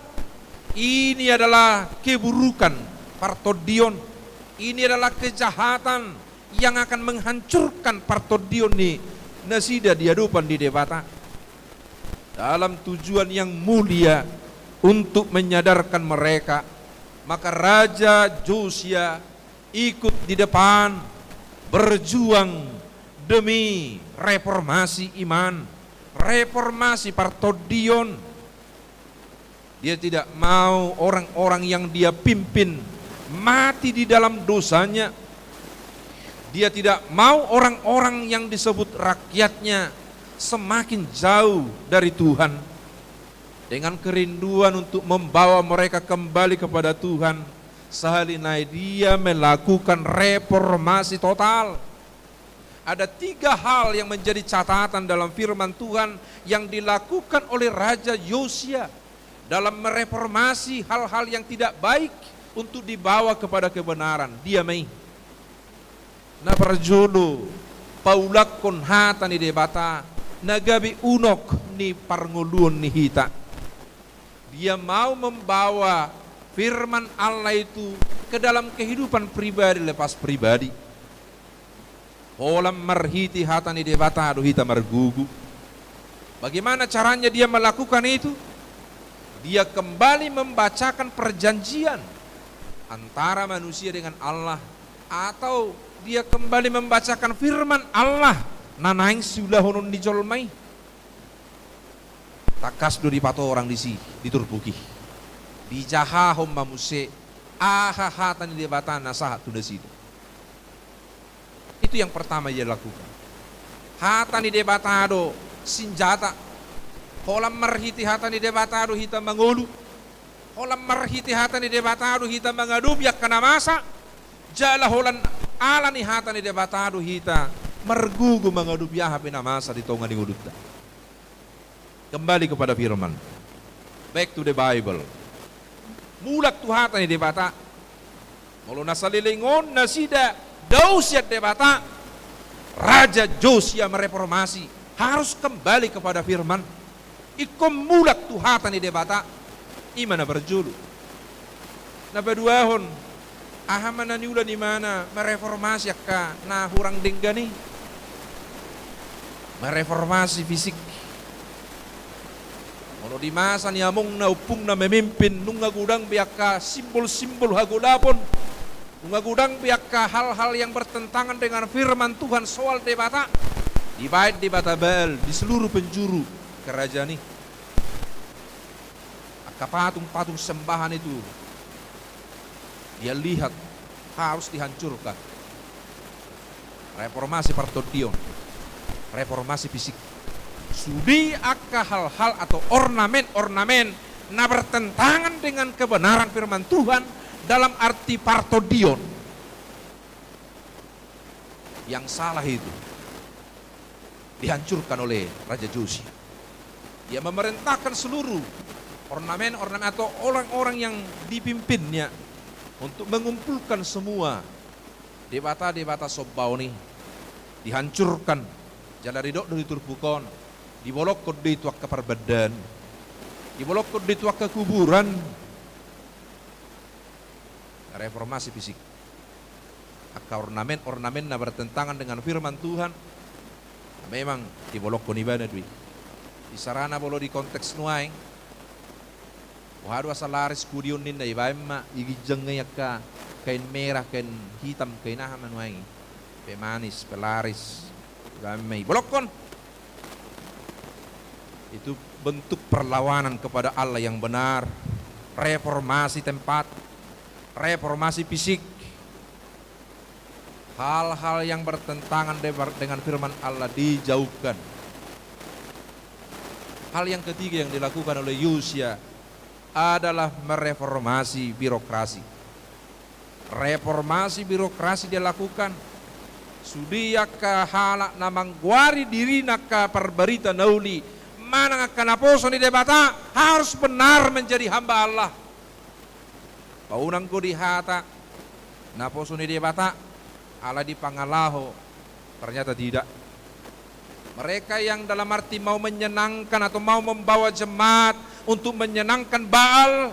Ini adalah keburukan partodion. Ini adalah kejahatan yang akan menghancurkan partodion nih nasida di hadapan di debata. Dalam tujuan yang mulia untuk menyadarkan mereka, maka Raja Josia ikut di depan berjuang demi reformasi iman, reformasi partodion. Dia tidak mau orang-orang yang dia pimpin mati di dalam dosanya. Dia tidak mau orang-orang yang disebut rakyatnya semakin jauh dari Tuhan. Dengan kerinduan untuk membawa mereka kembali kepada Tuhan, sehalinai dia melakukan reformasi total. Ada 3 hal yang menjadi catatan dalam firman Tuhan yang dilakukan oleh Raja Yosia dalam mereformasi hal-hal yang tidak baik untuk dibawa kepada kebenaran. Dia mai na parjolo paulak kon hata ni debata nagabi unok ni parnguluan ni hita. Dia mau membawa firman Allah itu ke dalam kehidupan pribadi lepas pribadi. Olam marhiti hata ni debata adu hita margugu. Bagaimana caranya dia melakukan itu? Dia kembali membacakan perjanjian antara manusia dengan Allah, atau dia kembali membacakan firman Allah nanaing sulah honun dijolmai takas do dipato orang di turpuki di jahahom mamuse ahahatan di debatan nasah tu desido. Itu yang pertama dia lakukan. Hatan di debatado senjata. Holam marhiti hatan di debatado hita mangulu. Holam marhiti hatan di debatado hita mangadu biak kana masa. Jala holan ala ni hatan di debatado hita mergugu mangadu biak hapina masa di tonga di udutta. Kembali kepada firman. Back to the Bible. Mulak tu hatan di debata. Mulu nasalilingon nasida dausiat debata. Raja Josia mereformasi harus kembali kepada firman. Ikom mulak tuhatan di debata imana berjulu na baduahon ahamana niula di mana mereformasi akka na hurang denggani mereformasi fisik ono di masa ni among na upung na memimpin nung ngagudang biaka simbol-simbol hagulapon nung ngagudang biaka hal-hal yang bertentangan dengan firman Tuhan soal debata di bait debata Baal di seluruh penjuru kerajaan ini. Patung-patung sembahan itu dia lihat harus dihancurkan. Reformasi partodion, reformasi fisik. Sudi akka hal-hal atau ornamen-ornamen na bertentangan dengan kebenaran firman Tuhan dalam arti partodion. Yang salah itu dihancurkan oleh Raja Josia. Dia memerintahkan seluruh ornamen-ornamen atau orang-orang yang dipimpinnya untuk mengumpulkan semua debata-debata sobbau ini dihancurkan. Jala ridok dari turpukon dibolok kod di tuak ke perbadan, dibolok kod di tuak ke kuburan. Reformasi fisik. Akka ornamen-ornamen na bertentangan dengan firman Tuhan memang dibolok kod ibadah dwi. Di sarana bolo di konteks nuaing wahadu asal laris kudion ninda ibaim ma igijeng ngayak ka kain merah kain hitam kain ahaman wangi pemanis pelaris ibaim ma bolokon Itu bentuk perlawanan kepada Allah yang benar. Reformasi tempat, reformasi fisik. Hal-hal yang bertentangan dengan firman Allah dijauhkan. Hal yang ketiga yang dilakukan oleh Yosia adalah mereformasi birokrasi. Reformasi birokrasi dia lakukan. Sudia ka halak namang guari diri naka perberita nauli mana akan aposo ni debata harus benar menjadi hamba Allah. Paunang ko dihata naposo ni debata ala di pangalaho, ternyata tidak. Mereka yang dalam arti mau menyenangkan atau mau membawa jemaat untuk menyenangkan Baal,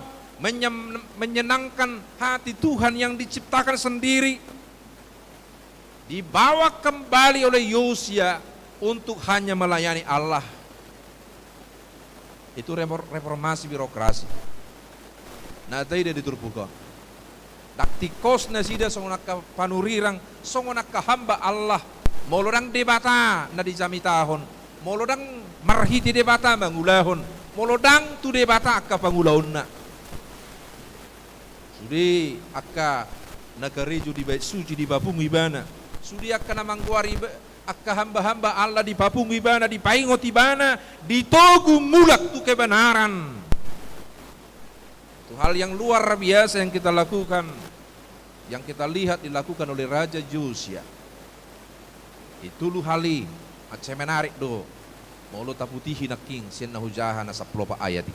menyenangkan hati Tuhan yang diciptakan sendiri, dibawa kembali oleh Yosia untuk hanya melayani Allah. Itu reformasi birokrasi. Nah, tadi dia diturpukan. Daktikos na sida songonaka panurirang songonaka hamba Allah molodang debata na dijamitahon molodang marhiti debata mangulahon molodang tu debata akka pangulahon na sudi akka nagarejo di bait suci di babung ibana sudi akka namangguari akka hamba-hamba Allah di babung ibana di paingot ibana ditogu mulak tu kebenaran. Itu hal yang luar biasa yang kita lakukan, yang kita lihat dilakukan oleh Raja Yosia. Itu lu hali ace menarik do. Molo taputihi naking siena hujahan sa plopa ayati.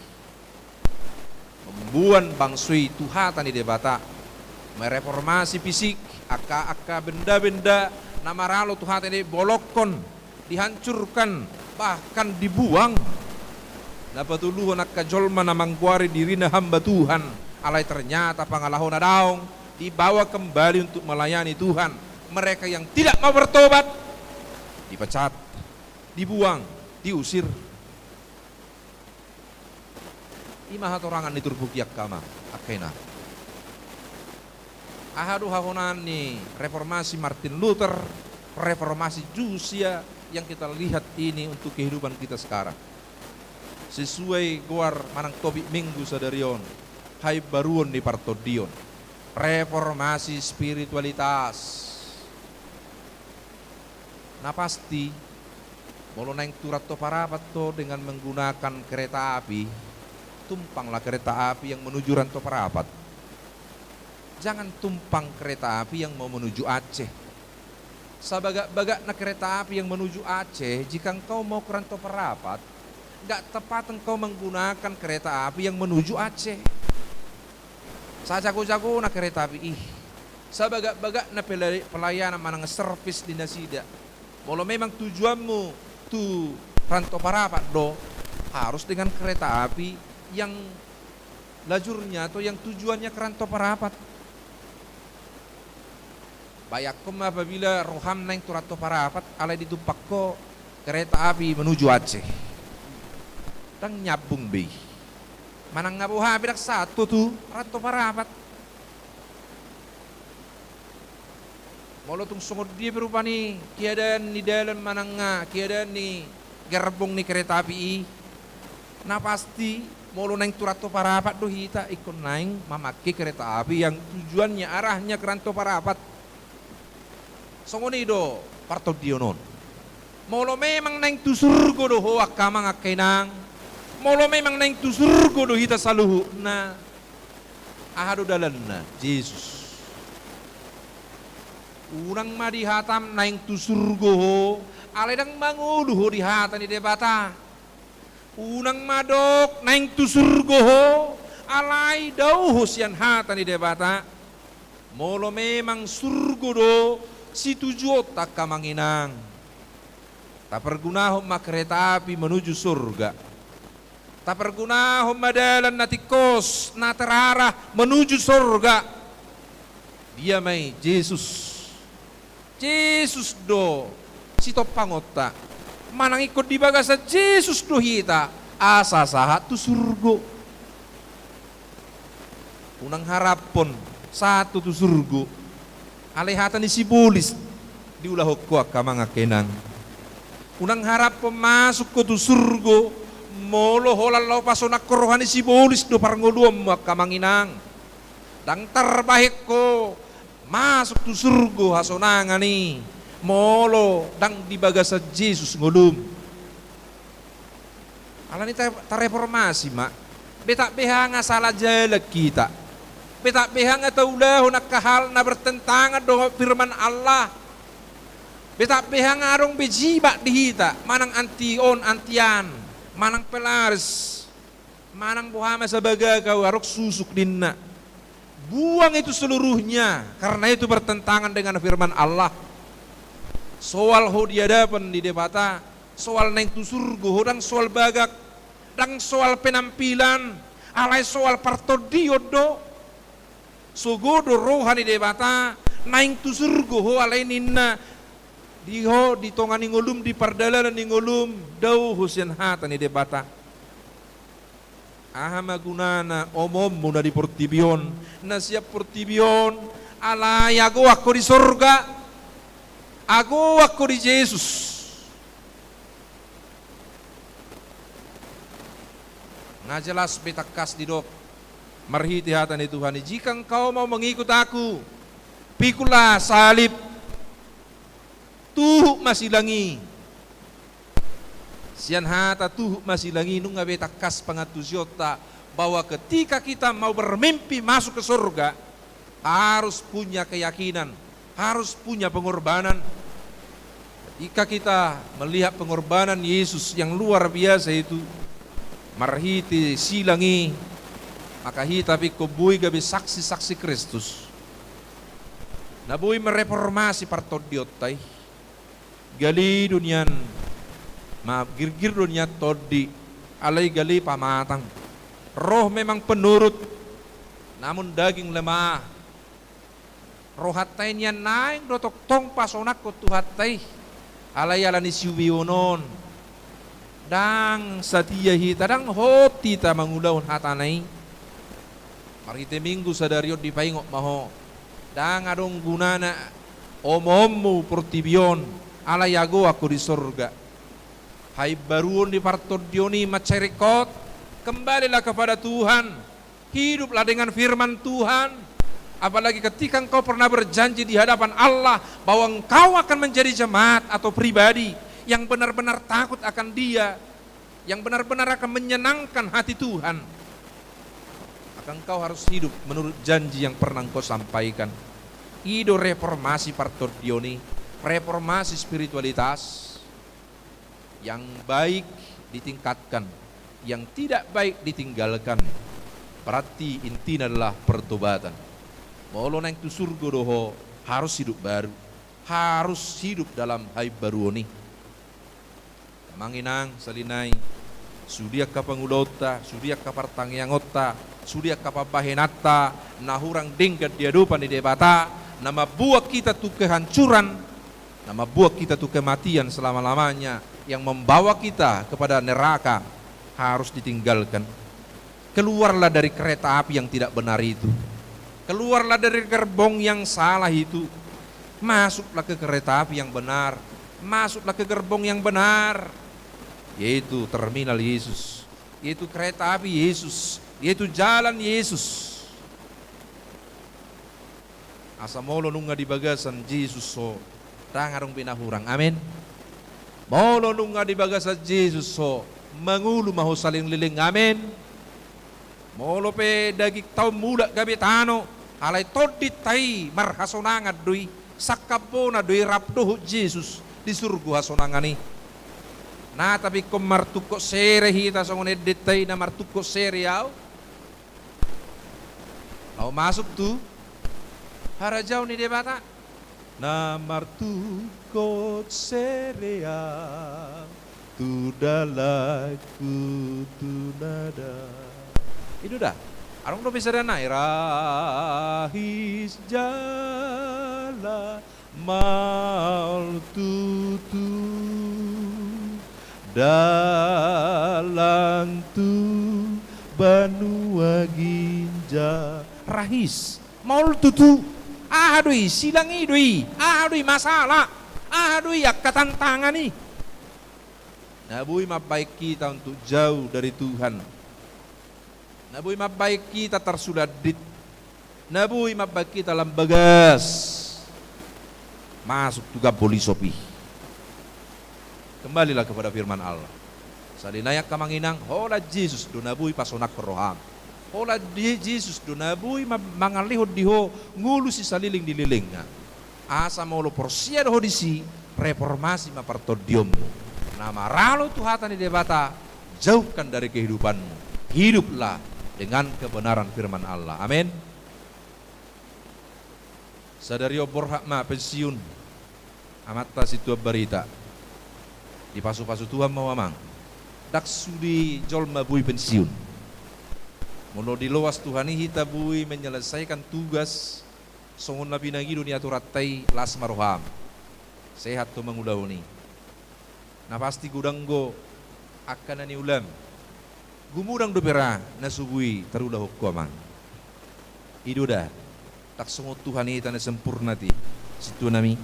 Membuan bangsui tuhatan di debata, mereformasi fisik, akka benda-benda namaralo tuhatan di bolokon, dihancurkan, bahkan dibuang. Napatuluhan nakajolma na mangguari diri na hamba Tuhan, alay ternyata pangalahon na daong, dibawa kembali untuk melayani Tuhan. Mereka yang tidak mau bertobat, dipecat, dibuang, diusir. Ima hatorangan diturbukiak kama, akena. Ahadu hahonan ni reformasi Martin Luther, reformasi Yosia yang kita lihat ini untuk kehidupan kita sekarang. Sesuai guar manang tobik minggu sadarion, hai baruon di partodion, reformasi spiritualitas. Nah pasti, molo naing turat to parapat to dengan menggunakan kereta api, tumpanglah kereta api yang menuju Ranto Parapat. Jangan tumpang kereta api yang mau menuju Aceh. Sabagak-bagak na kereta api yang menuju Aceh, jika engkau mau ke Ranto Parapat, gak tepat engkau menggunakan kereta api yang menuju Aceh. Sajago-jago na kereta api sabagak-bagak na pelayanan manang servis di nasida. Kalau memang tujuanmu tu Ranto Parapat do, harus dengan kereta api yang lajurnya atau yang tujuannya ke Ranto Parapat. Bayakum apabila roham naing tu Ranto Parapat alai ditumpak ko kereta api menuju Aceh. Dan nyabung be, manang ngabuha bidak satu tu Ranto Parapat. Molo tung sungod dia berupa ni kiadan ni dalam manang nga kiadan ni gerbong ni kereta api. Nah pasti molo naing tu Ranto Parapat do hita ikon naing mamaki kereta api yang tujuannya arahnya ke Ranto Parapat. Songoni do parto dionon. Molo memang naing tu surga do hoak kamang akainang. Molo memang naing tu surga do hita saluhu na ahadu dalan na Yesus. Urang madi hatam naing tu surga ho aledang mangulu ho di hata ni debata. Unang madok naing tu surga ho alai dau ho sian hata ni debata. Molo memang surga do si tujuh tak kamanginang. Tak pergunahom makereta api menuju surga. Tak pergunahom madalan na tikos na terarah menuju surga. Dia may Jesus. Jesus do si topangota. Manang ikut di bagasa Jesus do hita asa sahat tu surga. Unang harapon satu tu surga. Alihatan ni sibulis diulahok ko ka mga kenang. Unang harap masuk ko tu surga molo holal lau pasonak ko rohani sibolis do parngolum makamanginang. Dang terbaik ko masuk tu surga hasonangani molo dang dibagasa Yesus ngolum. Alani ta reformasi mak. Beta behanga salah jalan kita. Beta behanga taulah nak kahal na bertentangan dengan firman Allah. Beta behanga arong bejiba dihita manang antion antian, manang pelaris, manang buhama sebagai kau arok susuk dinna. Buang itu seluruhnya karena itu bertentangan dengan firman Allah. Soal ho diadapan di debata, soal naik tu surga, hodang soal bagak, dang soal penampilan, alai soal partodiodo, sogodo rohani debata, naik tu surga ho alai ninna, diho ditongani ngolum di pardalanan di ngolum, dau husen hata ni debata. Ahama gunana omom muna di portibion, na siap portibion, alai aku di surga, aku di Yesus. Nah jelas betakas di dok marhiti hatan di Tuhan. Jika engkau mau mengikut aku, pikulah salib, tuh masih langi. Sian hata tuh masih langi nunga betakas pangatusyota bahwa ketika kita mau bermimpi masuk ke surga harus punya keyakinan, harus punya pengorbanan. Jika kita melihat pengorbanan Yesus yang luar biasa itu, marhiti silangi, maka hita pikobui gabi saksi-saksi Kristus. Nabui mereformasi partodiotai, gali dunian, maaf girgir dunia todi, alai gali pamatang. Roh memang penurut, namun daging lemah. Rohatai nian naing dotok tong pasonak ko tuhatai, alai alani siwionon. Dang satia hita dang hoti ta mangulaun hatanai. Marite minggu sadario di paingok maho. Dang adong gunana omommu portibion alai ago aku di surga. Hai baruon di partodioni macerikot, kembalilah kepada Tuhan, hiduplah dengan firman Tuhan. Apalagi ketika engkau pernah berjanji di hadapan Allah bahwa engkau akan menjadi jemaat atau pribadi yang benar-benar takut akan Dia, yang benar-benar akan menyenangkan hati Tuhan, maka engkau harus hidup menurut janji yang pernah engkau sampaikan. Ido reformasi partodioni, reformasi spiritualitas. Yang baik ditingkatkan, yang tidak baik ditinggalkan. Berarti intinya adalah pertobatan. Molo nang tu surga doho harus hidup baru, harus hidup dalam hai baru ini. Manginang salinai, sudia kapangulota, sudia kapartangyangota, sudia kapabahenata, nahurang dingkat diadupan di debata, nama buat kita tu kehancuran, nama buat kita tu kematian selama-lamanya, yang membawa kita kepada neraka harus ditinggalkan. Keluarlah dari kereta api yang tidak benar itu. Keluarlah dari gerbong yang salah itu. Masuklah ke kereta api yang benar. Masuklah ke gerbong yang benar. Yaitu terminal Yesus. Yaitu kereta api Yesus. Yaitu jalan Yesus. Asamolo nunga di bagasan Yesus so. Rangarong pinahurang. Amin. Molo nunga di bagasa Yesus so mangulu maho saling liling. Amin. Molo pe dagik tau mula gabitano alai todit tai marhasonangan dui sakapona dui rapdoh Yesus di surga hasonangani. Nah tapi kom martuko sere hita songon edit tai na martuko sere yau. Lau masuk tu harajau ni debata. Na martuko serea tu dalaku tu nada. Itu dah. Arong do bisa danai rahis jala mal tutu dalang tu banua ginja rahis mal tutu. Aduh silang idui, aduh masalah, aduh ya ketantangan nih. Nabui mabaik kita untuk jauh dari Tuhan. Nabui mabaik kita tersuladit. Nabui mabaik kita lambagas. Masuk juga boli sopi. Kembalilah kepada firman Allah. Salinayak kamanginang, hola Jesus do nabui pasonak roham. Hola Jesus do nabui mangalihod diho ngulu si saliling dililingnya. Asa maulo porsia do hodisi reformasi mapartodiommu. Nama ralo Tuhatan di debata, jauhkan dari kehidupanmu. Hiduplah dengan kebenaran firman Allah. Amin. Sadario borhak ma pensiun. Amata situa berita. Di pasu-pasu Tuhan mau amang. Dak sudi jol mabui pensiun. Mulu di luas Tuhan ini kita bui menyelesaikan tugas songon nabi nagi dunia turatai las maroham. Sehat tu mengudahuni. Nah pasti gudanggo akan nani ulam. Gumudang dopera nasubui tarulah hukuman. Itu dah. Tak semua Tuhan ini tanah sempurna ti. Situ nami.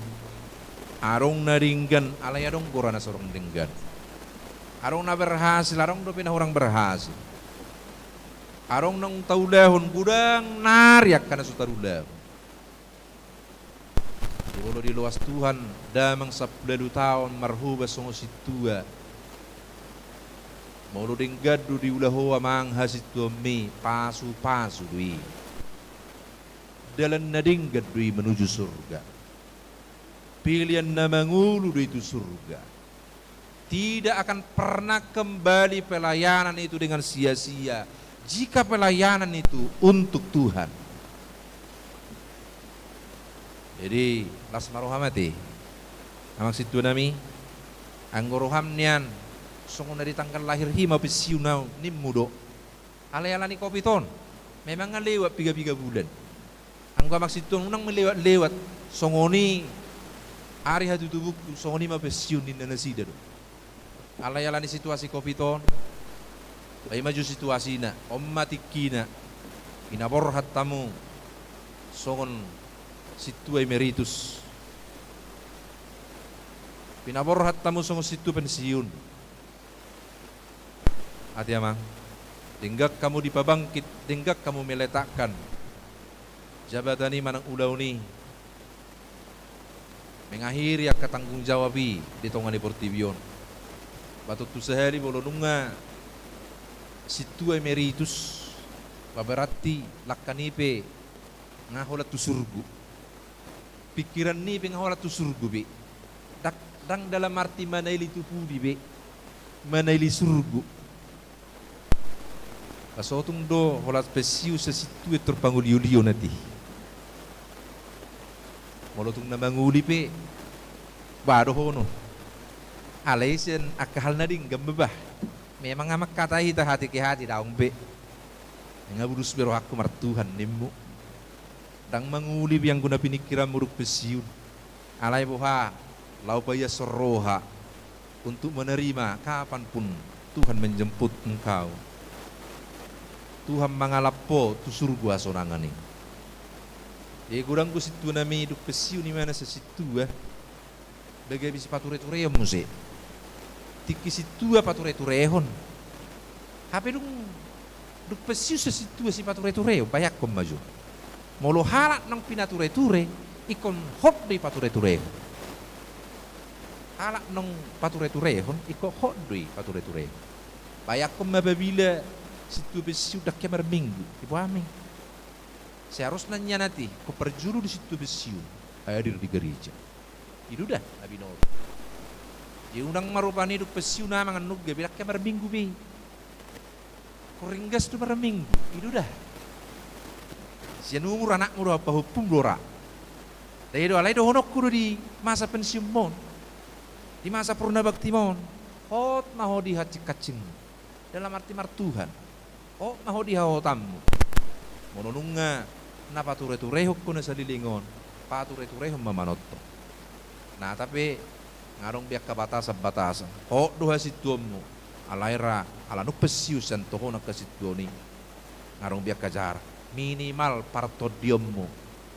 Arong naringgan alay arong gorana sorong denggan. Arong na berhasil, arong dopina orang berhasil. Arong nang taulahon gudang nariak kana sutarulahon. Kalau di luas Tuhan damang 10 tahun marhuba songo situa. Mau ding gadu di ulaho amang hasitu mi pasu dui. Dalam nading gadui menuju surga. Pilihan nama ngulu itu surga. Tidak akan pernah kembali pelayanan itu dengan sia-sia jika pelayanan itu untuk Tuhan. Jadi las marohamati amang situ nami anggoroham nian songon dari tanggal lahir hima pesiunau nim mudo alay-alani kopiton memang lewat 3 bulan anggo maksud itu nang melewat songoni hari hatu tubuk songoni ma pesiun di nanasida do alay-alani situasi kopiton ay maju situasi na ommatikina inaborhat tamu songon situ emeritus pinaborhat tamu songo situ pensiun hati amang denggak kamu dipabangkit denggak kamu meletakkan jabatani manang ulauni mengakhiri ak tanggung jawabi di tongani portibion batut tu sehari bolo nunga situ emeritus baberati lakkanipe ngaholat tu surgu pikiran ni pengaholat tu surgu be dang dalam arti manaili tu pudi be manaili surgu kasotung do holat pesiu sesitu terpanggul yulio nanti molotung namanguli pe bado hono alaisen akal nading gambebah memang amak kata hita hati ke hati daung be ngabudus bero aku martuhan nimmu dang manguli yang guna pinikiran muruk pesiun alay boha lau paya soroha untuk menerima kapanpun Tuhan menjemput engkau. Tuhan mangalapo tu surga sonangani. Gudang ku situ nami duk pesiun ni mana sesitu Dagai bisi pature-ture muse. Tiki situ pature-turehon. Hape duk pesiu sesitu si pature-ture bayak kom maju. Molo halak nang pinature-ture ikon hot di pature-ture. Halak nang pature-ture ikon hot di pature-ture. Bayak kom mababila situ besi udah kemar minggu ibu amin. Seharusnya nanti kau perjuru di situ besi hadir di gereja. Itu dah Nabi Nuh. Dia undang marupani duk besi nama nganuk ge bilang kemar minggu be. Kau ringgas tu per minggu. Itu dah. Sian umur anakmu apa hukum dora. Dari doa lain honok kudu di masa pensiun mon, di masa purna bakti mon. Hot maho di hati kacing dalam arti martuhan. Oh maho di haotammu. Mononunga na pature-turehok ko na sa lilingon. Pature-turehok mamanotto. Nah tapi ngarong biak kabatasan-batasan. Oh doha situommu. Alaira alanuk pesius yang toho nak kasituoni. Ngarong biak kajar. Minimal partodiummu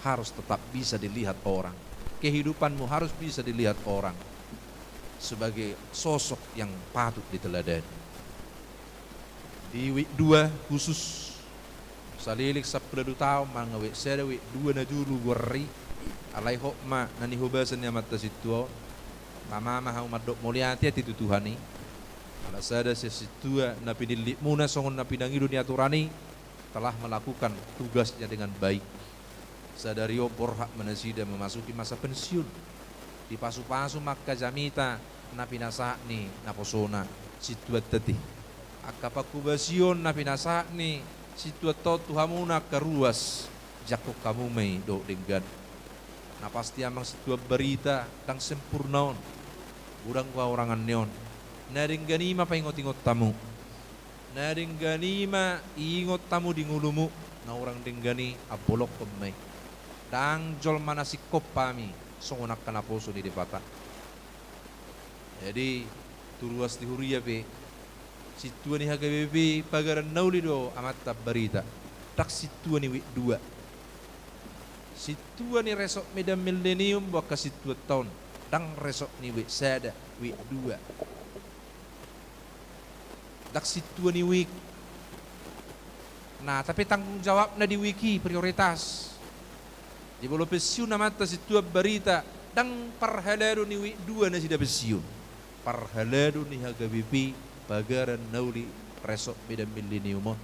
harus tetap bisa dilihat orang. Kehidupanmu harus bisa dilihat orang. sebagai sosok yang patut diteladani. Di week 2 khusus salilik 10 tahun mga week sada week 2 na dulu warri alay hokma nani hubasan niya mata situa mama hau madok mulyati at itutuhani ala sada sa situa na pinilit muna songon na pinangido ni aturani telah melakukan tugasnya dengan baik. Sadario borhak menasida memasuki masa pensiun. Di pasu-pasu maka jamita na pinasa ni na posona situat tati. Akapakubasion na pinasa ni situat to tuhamuna karuas jakok kamu may do denggan. Na pasti amang situat berita dang sempurnaon. Urang kwa orangan neon. Naring ganima pa ingot-ingot tamu. Naring ganima ingot tamu di ngulumu na orang denggani abolok kemay. Dang jol mana si kopami songonak kanaposo di debata. Jadi turuas di huria be situa ni HGBB pagaran naulido amat tab berita. Tak situa ni week 2. Situa ni resok medan millennium baka situa tahun. Dang resok ni week sada week 2. Tak situa ni week. Nah, tapi tanggung jawab na di wiki prioritas. Di bolo pensiun na mata situa berita dang parhalado ni week 2 na sida pensiun. Parhalado ni HGBP pagaran nauli resok medan millennium.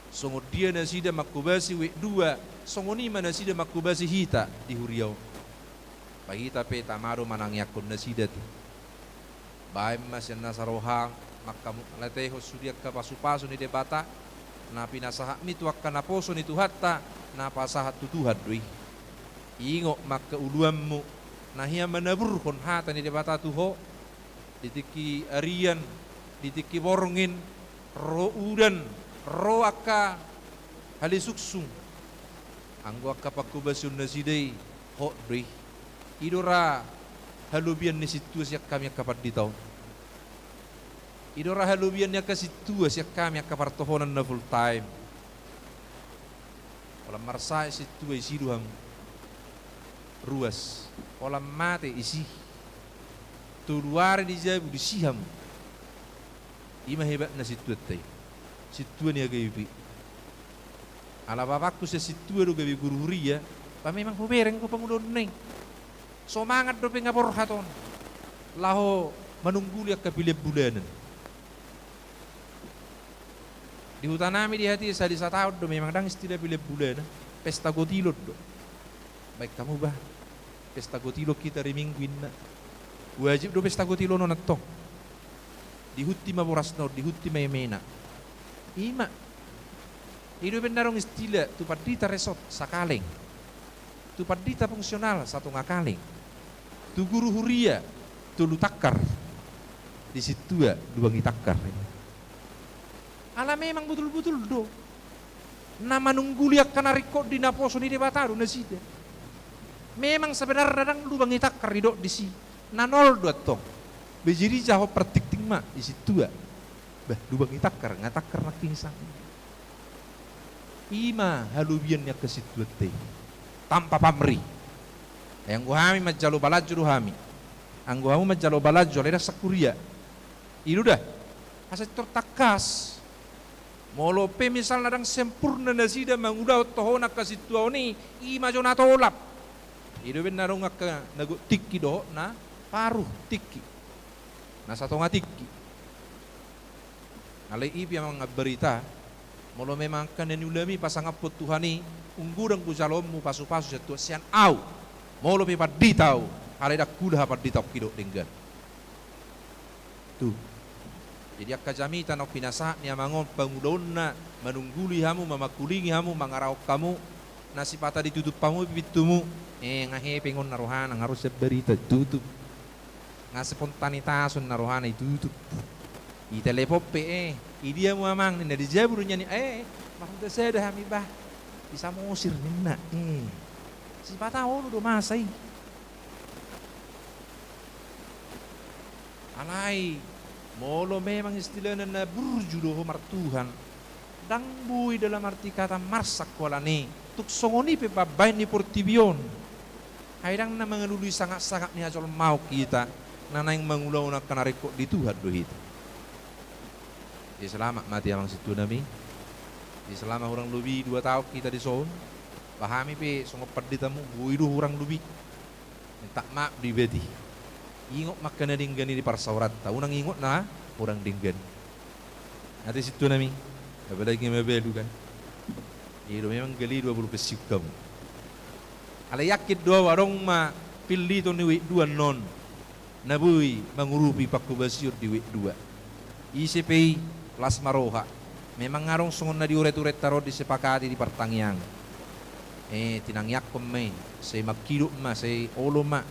Songo dia na sida makubasi week 2, songo ni mana sida makubasi hita di huriau. Pahita pe tamaro manang yakon na sida ti. Baim mas yan nasarohang makamu lateho sudia ka pasu-pasu ni debata na pinasaha mitu akan naposo ni tuhatta na pasahat tutuhat dui. Ingo maka uluammu na hiya manabur kon hata ni debata tuho ditiki arian ditiki borongin ro udan ro aka halisuksung anggo aka pakubasun nasidei ho dui idora halubian ni situasi kami kapat ditau idora halubian ni situasi kami kapartohonan na full time olam marsai situasi siduham ruas olam mate isi tuluar di jabu di siham ima hebat na situatay situa ni agayipi ala babakku sa situa do gabi guru huria pa memang humereng ko pangulon neng somangat do pengapor haton laho manungguli ak kapilip bulanan di hutan nami di hati sa di sataod do memang dang istilah pilip bulan pesta gotilod do baik kamu bah pesta gotilo kita rimingguin na wajib do pesta gotilo no natto di hutti maboras no di hutti maymena ima ido benarong istilah tu padita resort sakaleng tu padita fungsional satu ngakaleng tu guru huria tu lutakar di situ ya dua ngitakar ala memang betul-betul do nama nungguli akan ariko di naposo ni debataru nasida memang sebenarnya dadang lubang itakar ridok di si nanol dua tong bejiri jaho pertikting ma di situ ya bah lubang itakar ngatakar naking sang ima halubiannya ke situ teh tanpa pamri yang guhami majalo balaju ruhami anggo hamu majalo balaju leda sakuria ilu dah aset tertakas molope misal nadang sempurna nasida mangudau tohona ka situ ni ima jona tolap idu benarong ka nagu tiki do na paruh tiki na satu ngatiki alai ipi yang berita molo memang kan ulami pasang apot tuhani unggurang kujalommu pasu-pasu jatuh sian au molo pe paditau alai dak kudah paditau kido denggan tuh jadi akka jamita no pinasa ni amangon pangudonna manungguli hamu mamakulingi hamu mangarau kamu nasipata ditutup pamu bibitumu ngahe pengon narohana harus berita tutup nga spontanitasun narohana tutup i telepope i dia mu amang ni di jaburunya ni maksudnya saya dah hami bah bisa mengusir nina sipata ono do masai alai molo memang istilahnya na burjudo martuhan dang bui dalam arti kata marsak walani tuk songoni pe babain ni portibion haidang na mengelului sangat-sangat ni ajol mau kita nanaing mangulaw na kanariko dituhat dohit. Di selamat mati amang situ nami. Di selama orang lubi 2 tahun kita di sohon. Pahami pe songopat di tamu buidu orang lubi. Tak maaf di beti. Ingot makana dinggani di parsaurat. Tahu nang ingot na orang dinggani. Nanti situ nami. Apalagi mabelu kan. Itu memang geli 20 pesiuk kamu. Ala yakit 2 warung ma pilih tu ni 2 non. Nabui mengurupi paku basiur di 2. ICPI las maroha. Memang ngarong sungon na di uret-uret tarot disepakati di pertangiang. Tinangyak kome, say magkilok ma, say olo ma,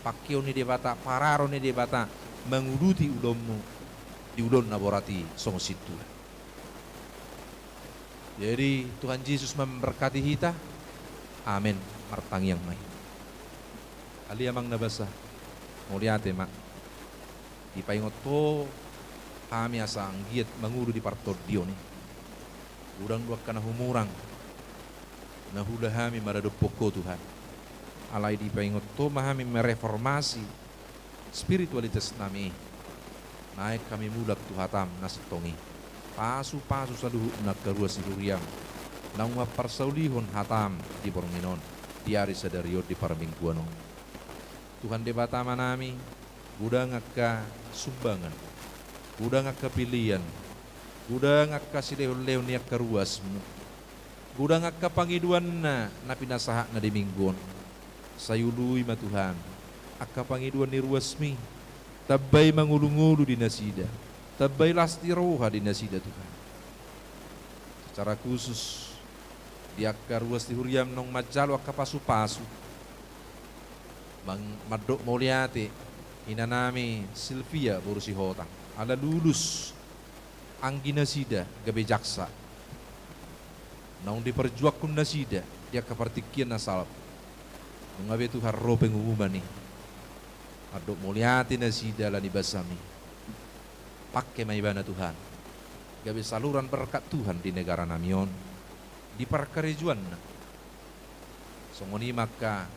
pakyo ni debata, pararo ni debata, menguruti ulommu di ulon naborati songo situ. Jadi Tuhan Yesus memberkati kita. Amin. Martangiang mai. Ali amang nabasa. Muliate mak. Ipaingot po kami asa ang giat manguru di partordio ni. Urang dua kana humurang. Nahula kami maradopoko Tuhan. Alay di paingot to mahami mereformasi spiritualitas nami. Naik kami mulak tuhatam nasitongi. Pasu-pasu saluhu nagkarua siluriam. Nang maparsaulihon hatam di Borminon. Diari sadario di Parmingguano. Tuhan debata manami. Budang akka sumbangan. Budang akka pilihan. Budang akka silehon-lehon ni akka ruasmu. Budang akka pangiduan na pinasahak na di mingguan. Sayului ma Tuhan. Akka pangiduan ni ruasmi. Tabay mangulu-ngulu di nasida. Tabay lasti roha di nasida Tuhan. Secara khusus di akka ruas di huriam nong majalo akka pasu-pasu. Bang madok moliate inanami Silvia borusi hotang. Ada lulus anggi nasida gabe jaksa. Nong diperjuak kun nasida dia kepartikian nasal. Mengabe Tuhan roh pengumuman ni. Adok moliate nasida lani basami. Pakai maibana Tuhan. Gabe saluran berkat Tuhan di negara namion. Di perkerejuan. Songoni maka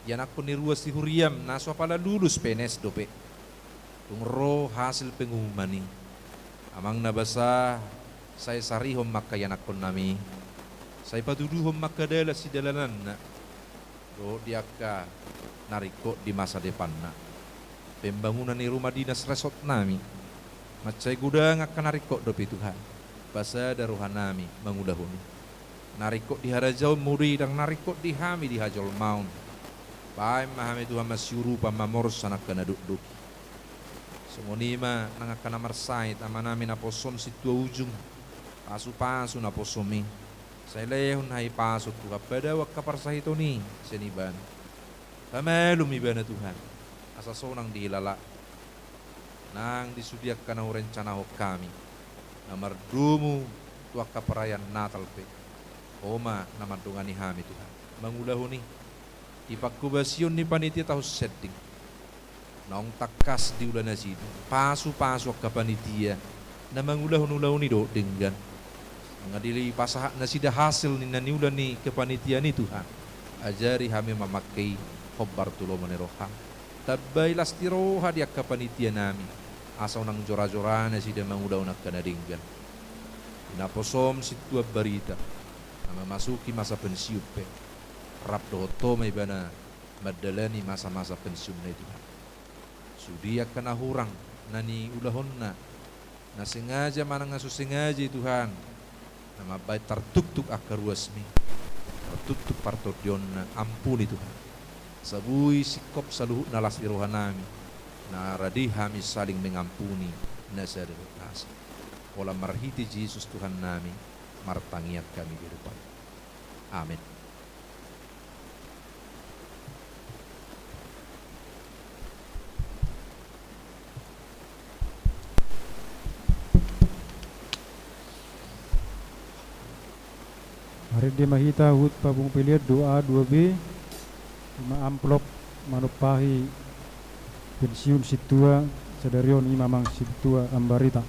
yan ako ni ruas di huriam naso pala lulus penes dope. Tungro hasil pengumuman ni. Amang nabasa saya sarihom maka yan ako nami. Saya patuduhom maka dala si dalanan na. Do diaka nariko di masa depan na. Pembangunan ni rumah dinas resort nami. Macay gudang akan nariko dope Tuhan. Basa daruhan nami mangudahuni. Narikot di harajau muri dan narikot di hami di hajol maun. Baik mahami Tuhan masyuru pamamor sanak kena duk-duk. Semonima nangakana marsait amanami naposom situa ujung. Pasu-pasu naposomi. Saya lehun hai pasut Tuhan pada wakaparsahito ni seniban. Pamelum ibana Tuhan. Asa sonang dihilala. Nang disudiakan au rencana kami. Namar dumu tuaka perayaan Natal pe. Oma nama dongani hami Tuhan. Mangulahuni ipakubasion ni panitia tahu setting. Naong takas di ulan nasidu. Pasu-pasu ka panitia. Na mangulahun-ulahuni do dengan. Mengadili pasahak nasida hasil ni naniulan ni ke panitia ni Tuhan. Ajari hami memakai khobar tulo maneroha. Tabay lastiroha dia ka panitia nami. Asaw nang jora-jora nasida mangudaw na kanadinggan. Inaposom situa barita. Memasuki masa pensiun pe. Rap doto may bana madalani masa-masa pensiun na Tuhan. Sudia kana hurang nani ulahon na sengaja manang sengaja Tuhan. Nama baik tertuk-tuk akar ruasmi. Tertuk-tuk partodion na ampuni Tuhan. Sabui sikop saluhu nalas irohanami. Na radih kami saling mengampuni nasa nasa. Ola marhiti Yesus Tuhan nami. Martangiat kami di depan. Amin. Hari dia mahita hut pabung pilihan doa 2B 5 amplop manupahi pensiun situa sadarion imamang situa ambarita.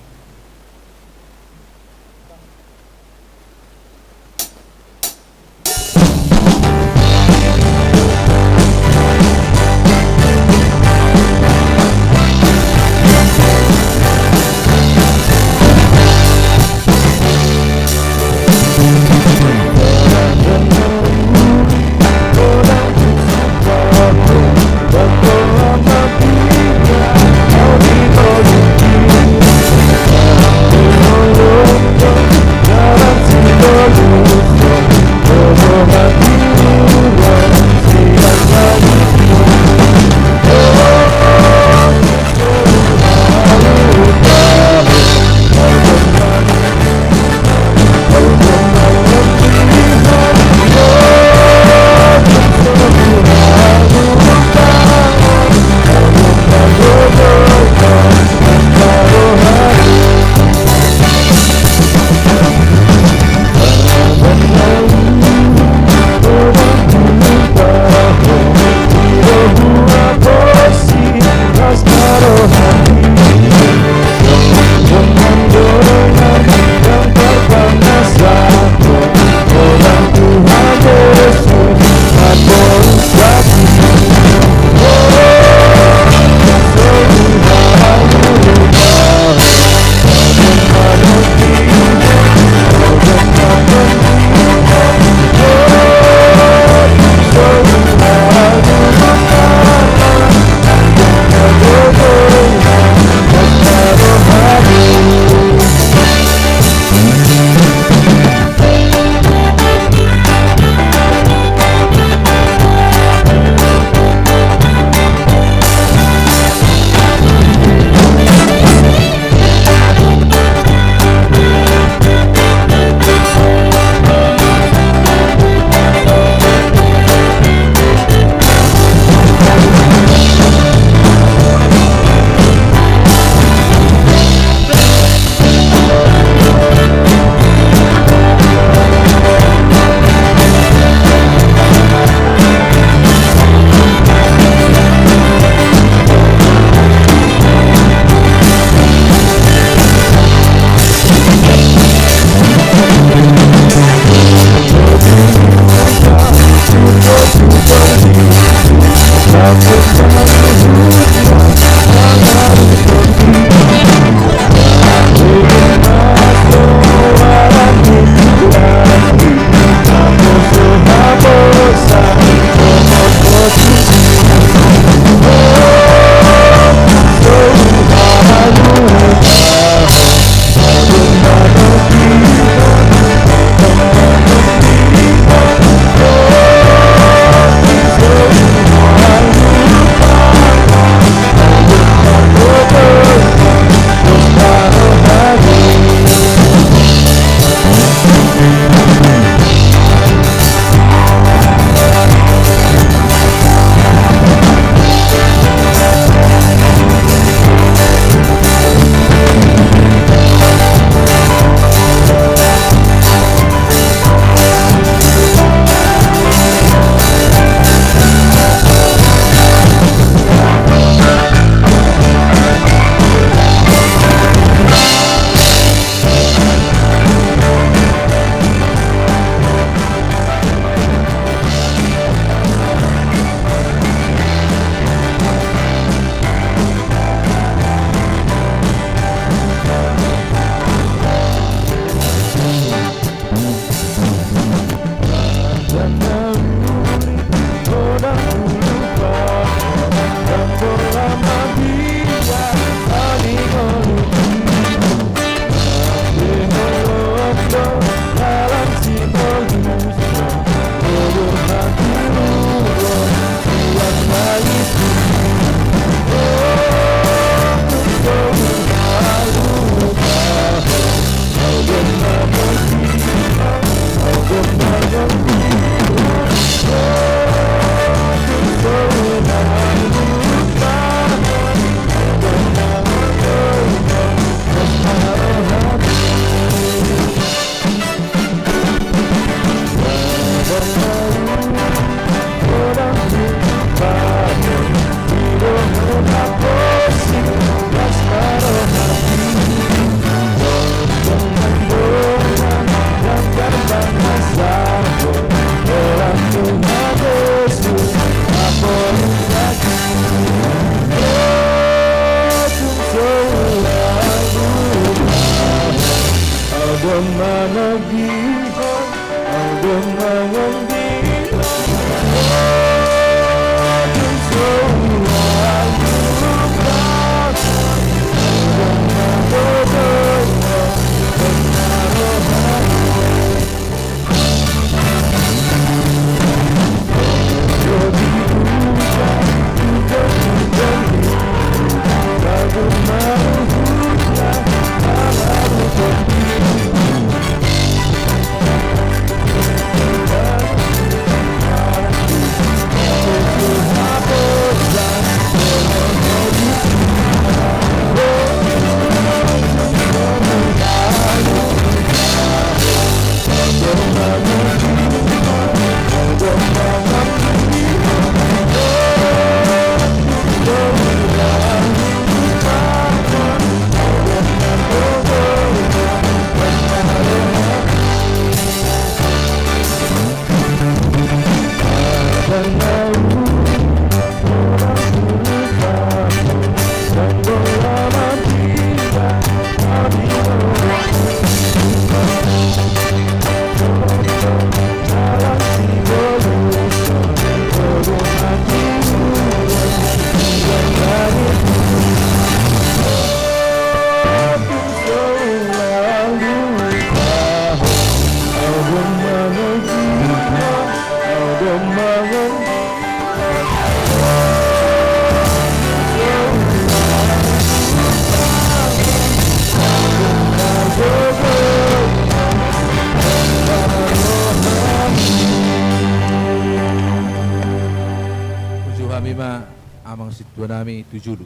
amang situa nami tujulu.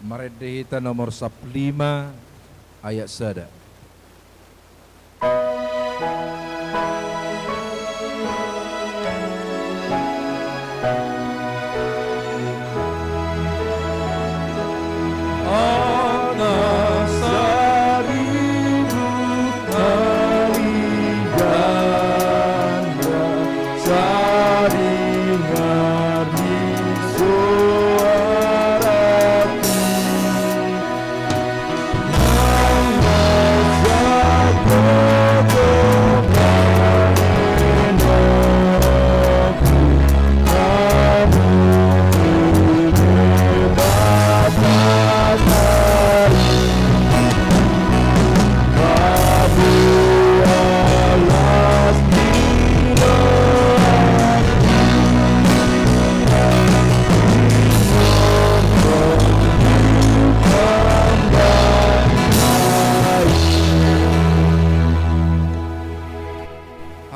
Maredehita nomor 15 ayat sada.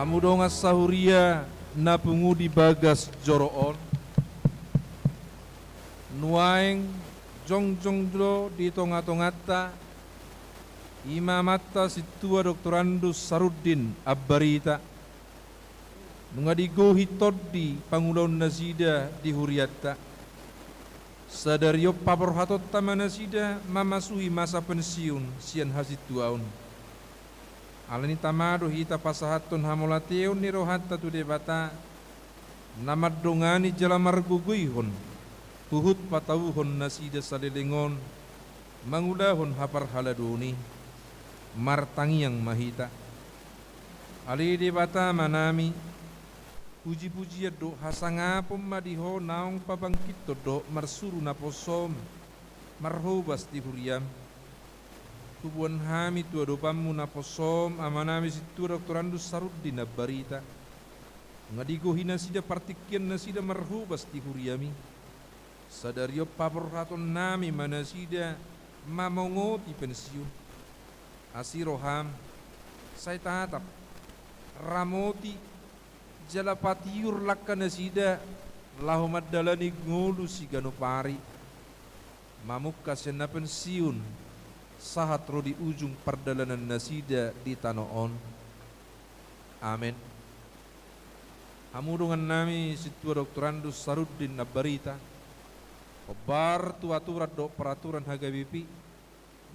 Hamudonga sahuria na pungudi bagas joroon nuaeng jongjongdo di tonga-tongata imamata situa doktorandus Saruddin Abbarita nungadigohi toddi pangulon nasida di huriatta sadario paporhatot tamanasida mamasuhi masa pensiun sian hasituaun alani tamado hita pasahatun hamolateon ni rohatta tu debata namad dongani jalamar guguihon puhut patauhon nasida salilingon mangulahon hapar haladuni martangiang mahita ali debata manami puji-puji do hasangapom madiho naong pabangkit do marsuru naposom marhobas di huriam tubuan hami tua dopamu naposom amanami situ doktorandus Saruddin Abbarita ngadigo hina sida partikian nasida marhubas di huriami sadario papor raton nami manasida mamongoti pensiun asiroham saya tatap ramoti jalapatiur lakka nasida lahumad dalani ngulu si ganopari mamukka sena pensiun sahat di ujung perdalanan nasida di tanoon. Amin. Hamudungan nami situa doktorandus Saruddin Abbarita obar tu aturan do peraturan hagabipi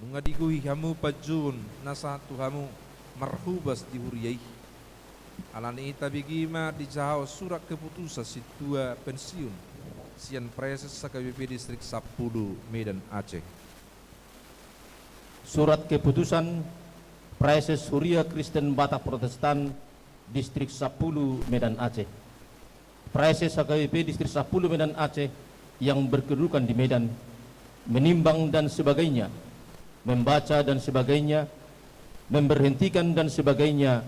nungadiguhi hamu pajun nasatu hamu marhubas di huriyai alani ita bigima di jahau surat keputusan situa pensiun Sian Preses HKBP Distrik 10 Medan Aceh. Surat keputusan Preses Huria Kristen Batak Protestan Distrik 10 Medan Aceh. Preses HKBP Distrik 10 Medan Aceh yang berkedudukan di Medan menimbang dan sebagainya, membaca dan sebagainya, memberhentikan dan sebagainya,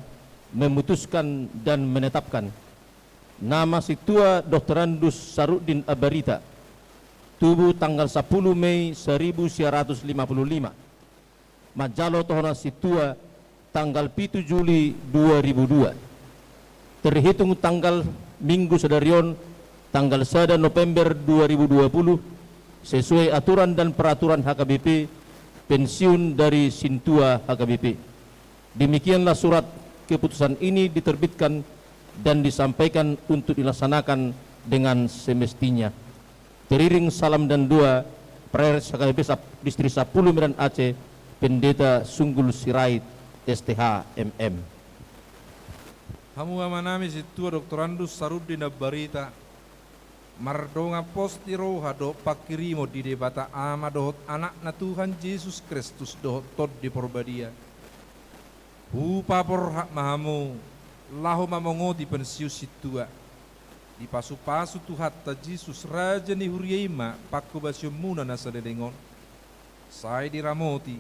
memutuskan dan menetapkan nama Situa Dr. Andus Saruddin Abarita, tubuh tanggal 10 Mei 1955, Majalo Tohona Situa tanggal 7 Juli 2002, terhitung tanggal Minggu Sedarion tanggal 1 November 2020 sesuai aturan dan peraturan HKBP pensiun dari Sintua HKBP. Demikianlah surat keputusan ini diterbitkan dan disampaikan untuk dilaksanakan dengan semestinya. Teriring salam dan doa Preses HKBP Distrik 10 Medan Aceh, Pendeta Sunggul Sirait STH MM. Hamu amanami Situa Dr. Andus Saruddin Abarita mardonga posti roha do pakirimo di debata ama dohot anak na Tuhan Yesus Kristus dohot tod di porbadia. Upapor hak mahamu lahu mamongo di pensiu Situa di pasu-pasu Tuhan ta Yesus Raja ni huriema pakku basyo muna na sadedengon. Sai di ramoti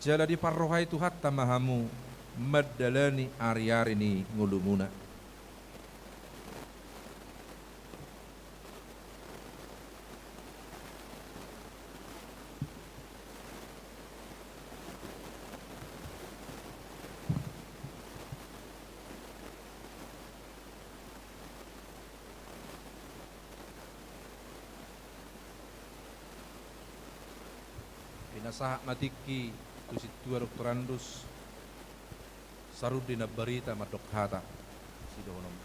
jala di parrohai Tuhan ta mahamu madalani ari-ari ni ngulumuna. Pinasahak matiki tu Situa Dr. Andus Saruddin Abarita madok hata sidohonom.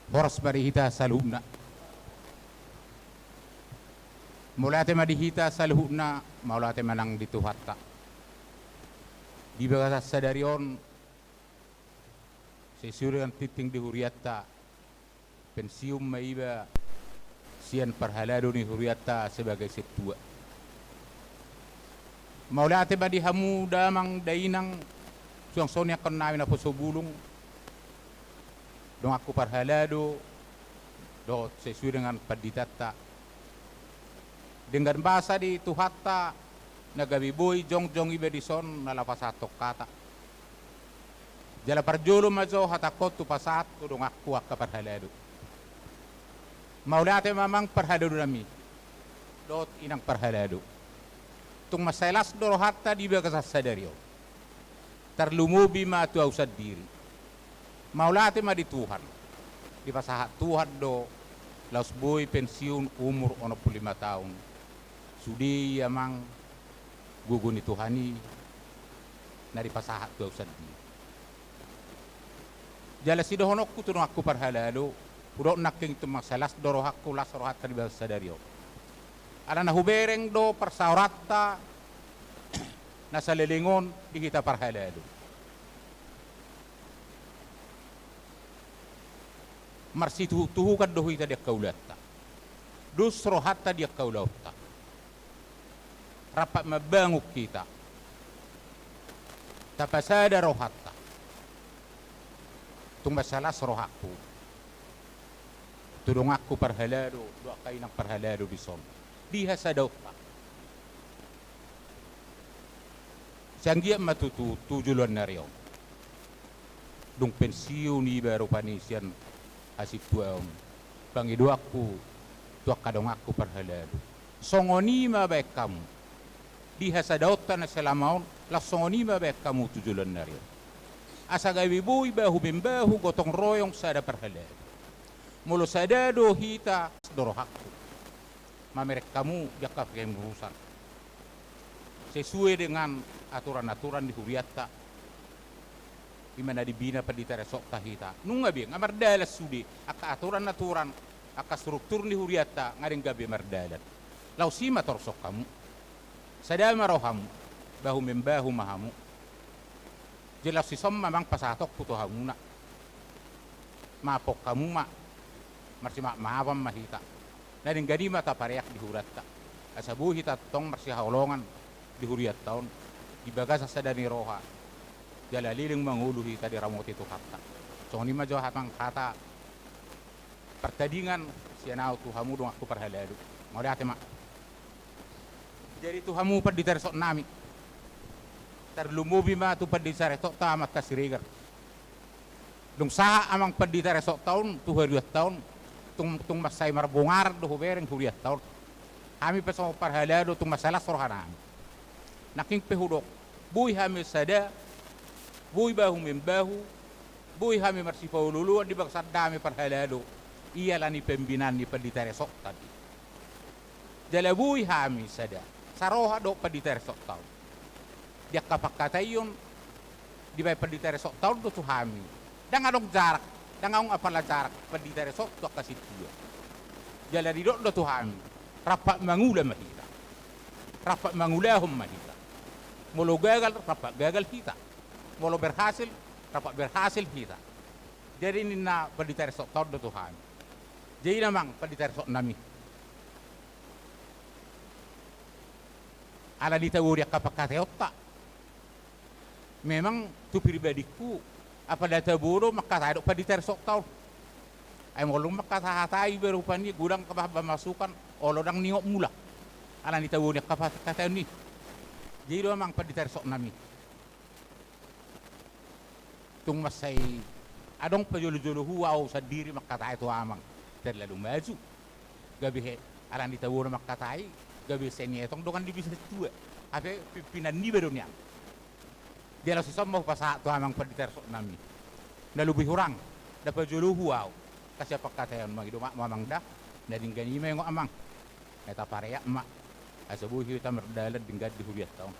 Boros barihita saluhna. Mulate madihita saluhna maulate manang dituhatta. Di bagasa sadarion sesuruhan titing di huriatta pensium maiba sian parhalado ni huriatta sebagai Situa. Maulate madihamu damang dainang suang sonya kenawin apa sobulung dong aku parhalado do sesuai dengan paditata dengan bahasa di tuhatta nagabiboy jong ibe dison nalapasatok kata jala parjolo majo hatakot tu pasat dong aku parhalado maulate mamang parhalado nami dot inang parhalado tung masalas doro hatta di bagasa sadario terlumubi ma tu ausad diri maulate ma di Tuhan di pasahat Tuhan do laus boy pensiun umur 65 tahun sudi yamang guguni Tuhani nari pasahat tu ausad diri jala sidohonokku tu aku parhalalo udok naking tu masalas doro hakku las rohat di bagasa sadario ana nahubereng do persaurata nasa lelingon di kita parhalalo marsi tuhu kad dohu ita dia kaulata dus rohatta dia kaulata rapat mabanguk kita tapasada rohatta tung masalas rohakku tudong aku parhalado do kainang parhalado bison diha sadauta sanggia matutu tujulan nario dung pensiun ni baru panisian asik tuaon bangido aku tuak kadong aku parhalado songonima baik kamu diha sadauta na selamaon la songonima baik kamu tujulan nario asa gawi boy bahu bimbahu gotong royong sada parhalado mulo sadado hita doro hakku mamerek kamu jakaf yang berurusan sesuai dengan aturan-aturan di huriatta di mana dibina padita resok tahita nunga biang amar dalas sudi aka aturan-aturan aka struktur ni huriata ngaring gabi mardalat law sima torsok kamu sadama rohamu bahu membahu mahamu jelas si somma mang pasatok puto hamuna mapok kamu marsi maawam mahita naring gadi mata pareyak di huratta asabu hita tong marsi haulongan di huriat taon dibaga sa sadani roha jalaliling mangulu hita di ramoti tu hatta so ni majo hatang kata pertandingan sianau tuhamu dong aku perhalalu mau date mak jadi tuhamu pad ditersok nami terlumubi ma tu pad ditersok tamat kasirigar dong sa amang pad ditersok tahun tu hariat tahun tung masay marbungar do hubereng huriat tahun kami pesong perhalalu tung masalah sorhanan naking pehudok buy hami sada buy bahu membahu buy hami marsipaululu di bagsad dami perhalalu iyalah ni pembinaan ni penditeresok tadi. Jalabuy hami sada. Saroha do penditeresok tau. Dia kapakatayon di bay penditeresok tau do tu hami. Dangadong jarak, dangong apala jarak penditeresok do kasitio. Jala di do tu hami. Rapat mangula mahita. Rapat mangulahum mahita. Molo gagal rapat gagal hita. Molo berhasil rapat berhasil hita. Jadi ini na penditeresok tau do tu hami. Jadi namang penditeresok nami. Ala ditawuri kapakatayotta. Memang tu pribadiku apa data buru makatado penditeresok tau. Ay molong makatahatay berupani gudang kapamasukan olodang niok mula. Ala ditawuri kapakatayon ni. Jadi namang penditeresok nami. Tung masay adong pajulu-julu huwaw sa diri makatayo to amang. Terlalu maju gabi alang ditawur makatai gabi senietong dongan di bisa tua apa pimpinan ni baru niang dia langsung sama pasa tu amang penditeresok nami na lebih hurang dapat julu huau kasih pakatayan mang hidup mamang dah na dinggani may ngo amang eta pareya mak asabu kita merdalan dinggat di hubiat taon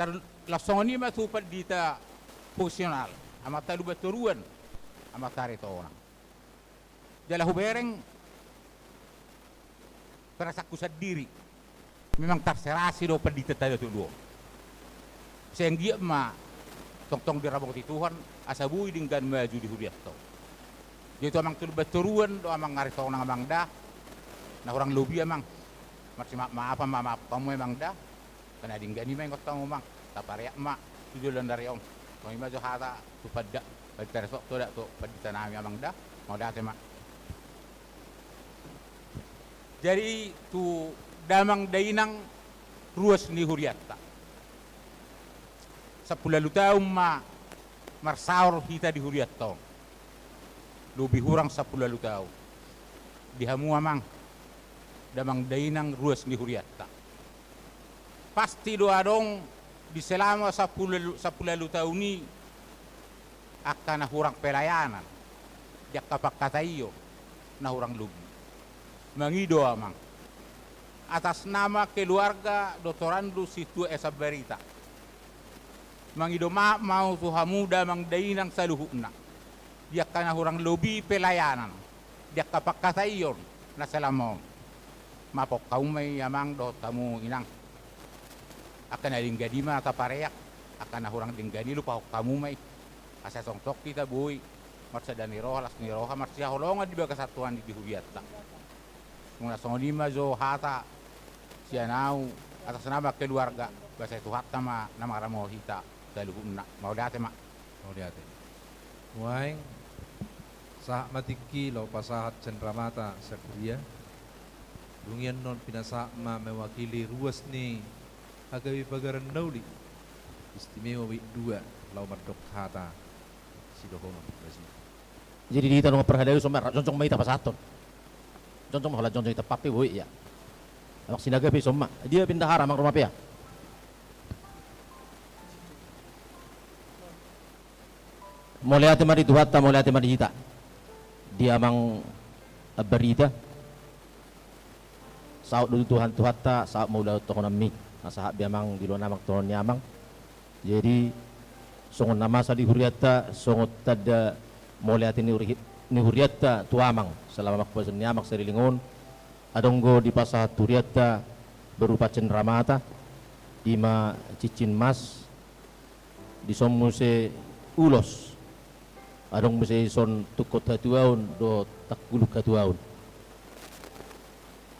tar lasoni ma tu pendita fungsional amata lu baturuan amata reto orang jala hubereng perasaku sendiri memang terserasi do pendita tayo tu duo sehingga ma tong dirabong ti Tuhan asabuy dinggan maju di hudiat to jadi amang tu baturuan do amang ngarito nang amang dah na orang lobi amang marsi maaf pamu amang dah kana dinggan ni may ngotang umang tapareak ma tujulan dari om kami maju hata tu pada teresok tu dak tu pendita nami amang dah mau dah tema. Jadi tu damang dainang ruas ni huriatta. 10 tahun marsaur kita di huriatta. Lebih hurang 10 tahun. Dihamu amang damang dainang ruas ni huriatta. Pasti doa dong di selama 10 tahun ni akan hurang pelayanan. Dia kapakatayo na hurang lubi. Mangido amang atas nama keluarga Dr. Andu Situ Esa Berita mangido mau tuhamu damang dainang saluhuna dia kana hurang lobi pelayanan dia kapakatayon na salamon mapok kaumay amang do tamu inang akan ading gadima tapareyak akan hurang dinggani lupa kamu may asasong tok kita buy marsa daniro alas niroha marsa holongan di bagasatuan di hubiata mula sonima zo hata sianau atas nama keluarga bahasa itu hatta nama ramo hita daluhuna mau date mak mau diate waing sa matiki lo pasahat cendramata sakuria dungian non pinasa mewakili ruas ni agawi pagaran nauli istimewa wi 2 lau mardok hata sidohono jadi di tanong perhadayo somar joncong may tapasaton joncong mahala joncong ita papi boy ya amak sinaga pi somma dia pindah haram ang rumah pia mulai ati mari duhatta mulai ati mari hita dia mang berita saat dulu Tuhan tuhatta saat mula tohon nami nasahab dia mang di luar namang tohon nyamang jadi songon nama sa di huriata songot tada mulai ati ni ni huriatta tuamang selama makpasan niamak sarilingon adonggo di pasah turiatta berupa cenderamata ima cicin mas di sommuse ulos adong mese son tukot hatuaun do takguluk hatuaun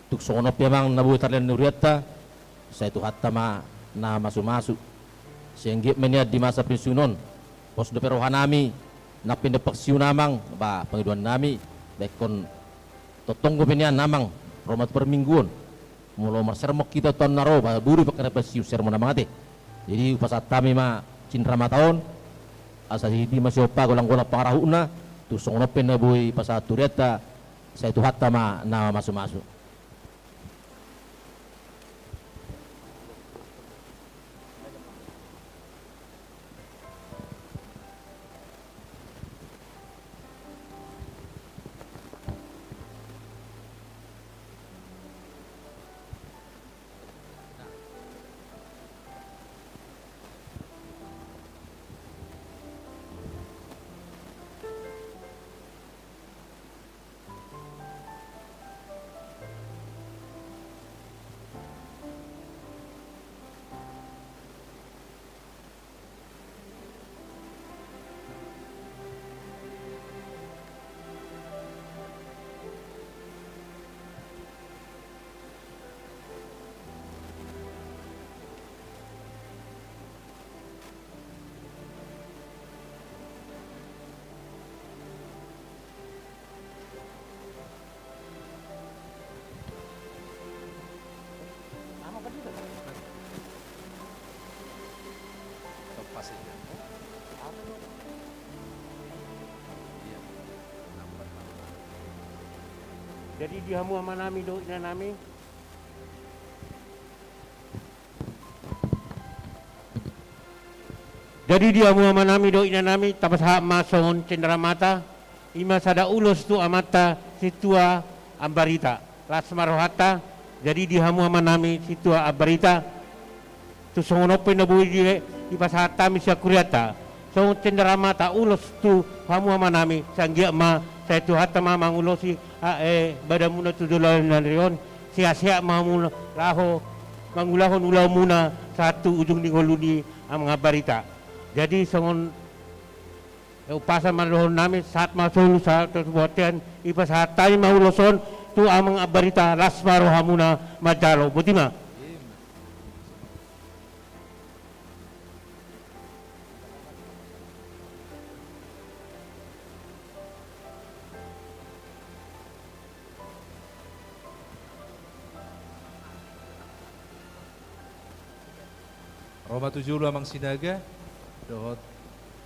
tuk sonop yamang nabu tarlen nuriatta saya tu hatta na masu-masu sehingga meniat di masa pensiunon pos de perohanami nak pindapak siu namang ba pengiduan nami bekon totonggo penian namang romat permingguan mulo sermok kita ton naro ba buru pakara siu sermon namang ate jadi pasat kami ma cinra mataon asa hidi masih opa golang-golang pangarahuna tu songopen na boy pasat turiata saya tu hatta na masu-masu. Jadi dihamu ama nami do ina nami. Jadi dihamu ama nami do ina nami tapas ha mason cenderamata ima sada ulos tu amata situa ambarita lasmarohata. Jadi dihamu ama nami situa ambarita tu songonope na bui dire ipasata misya kuriata. So cenderamata ulos tu hamu ama nami sanggia ma saya tu hatta mamang ulosi badamuna tu dolan narion sia-sia mamuna laho mangulahon ulau muna satu ujung di ngoluni ang mga barita. Jadi songon upasa manlohon nami saat masuk sa terbuatan ipasatay mauloson tu amang barita lasmaro hamuna madalo butima. Roma 7 amang sinaga dohot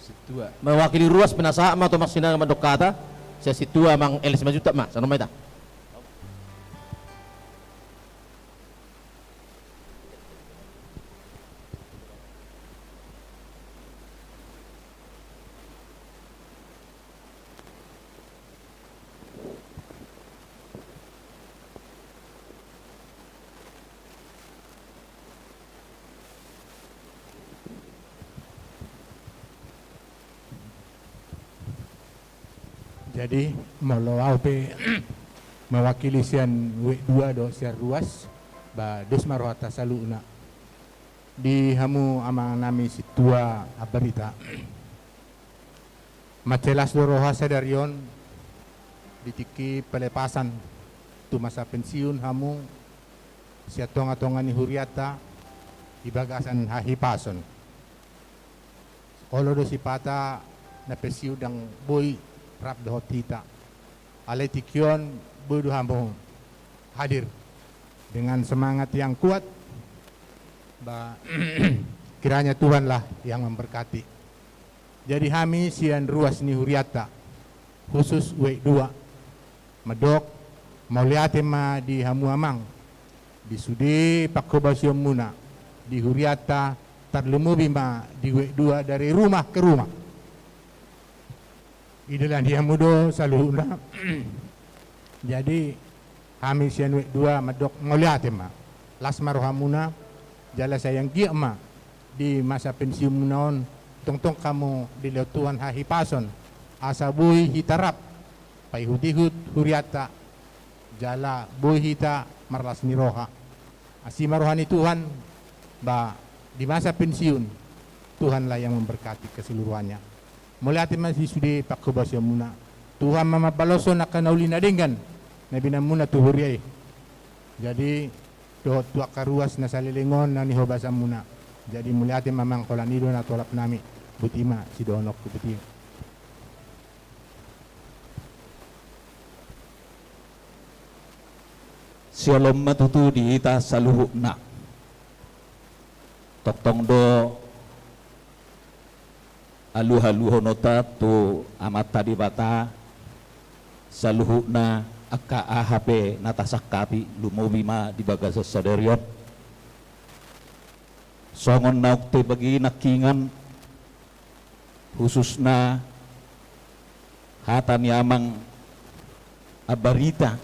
situa mewakili ruas penasa ama atau maksina madokata saya situa mang elis majuta ma sana maita Jadi mau pe mewakili sian W2 do siar ruas ba dos marohata saluna di hamu amang nami situa abarita matelas do roha sadarion ditiki pelepasan tu masa pensiun hamu siatonga-tonga ni huriata ibagasan hahipason olo do sipata na pesiu dang boy rap dohot tita alai tikion budu hambong hadir dengan semangat yang kuat ba kiranya Tuhanlah yang memberkati. Jadi kami sian ruas ni huriata khusus W2 medok mauliate ma di hamu amang di sudi pakobasyon muna di huriata terlumubi ma di W2 dari rumah ke rumah. Inilah dia mudo saluna. Jadi kami sian W2 medok ngoliate ma lasmarohamuna jala sayang gia ma di masa pensiun munaon tong kamu di leutuan hahipason asabui hitarap paihut-ihut huriata jala bohita marlas niroha asima rohani Tuhan di masa pensiun Tuhanlah yang memberkati keseluruhannya. Mulai masih sudah pak kebasya muna Tuhan mama baloso nak naulina dengan nabi namuna tuhuriai. Jadi dohot tuak karuas na salilingon na niho basa muna. Jadi mulai mamang kolanido na tolap nami butima si donok ku butima. Shalom matutu di ita saluhukna toktong do aluh-aluh nota tu amat tadi bata saluhukna akka AHP natasakapi lumobima di bagasa sadariot songon nauk te bagi nakingan khususna hatan yamang abarita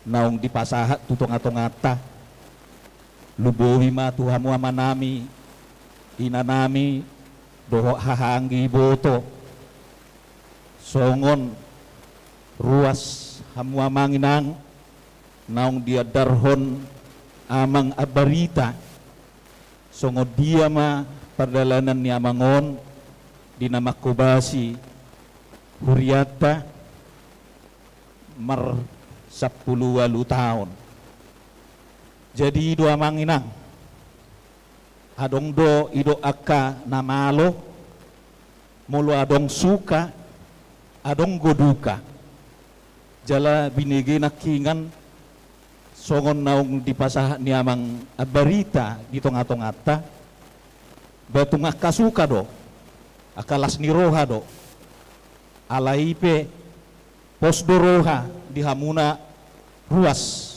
naung di pasahat tutong atong ata lubowi ma tuhamu amanami inanami doho hahanggi boto songon ruas hamu amanginang naung dia darhon amang abarita songo dia ma perdalanan ni amangon dinamakobasi huriata mar 10 tahun. Jadi dua manginang adong do ido akka namalo mulu adong suka adong goduka jala binigi nakingan songon naung di pasah ni amang abarita di tonga-tongata batung akka suka do akalas ni roha do alaipe posdoroha di hamuna ruas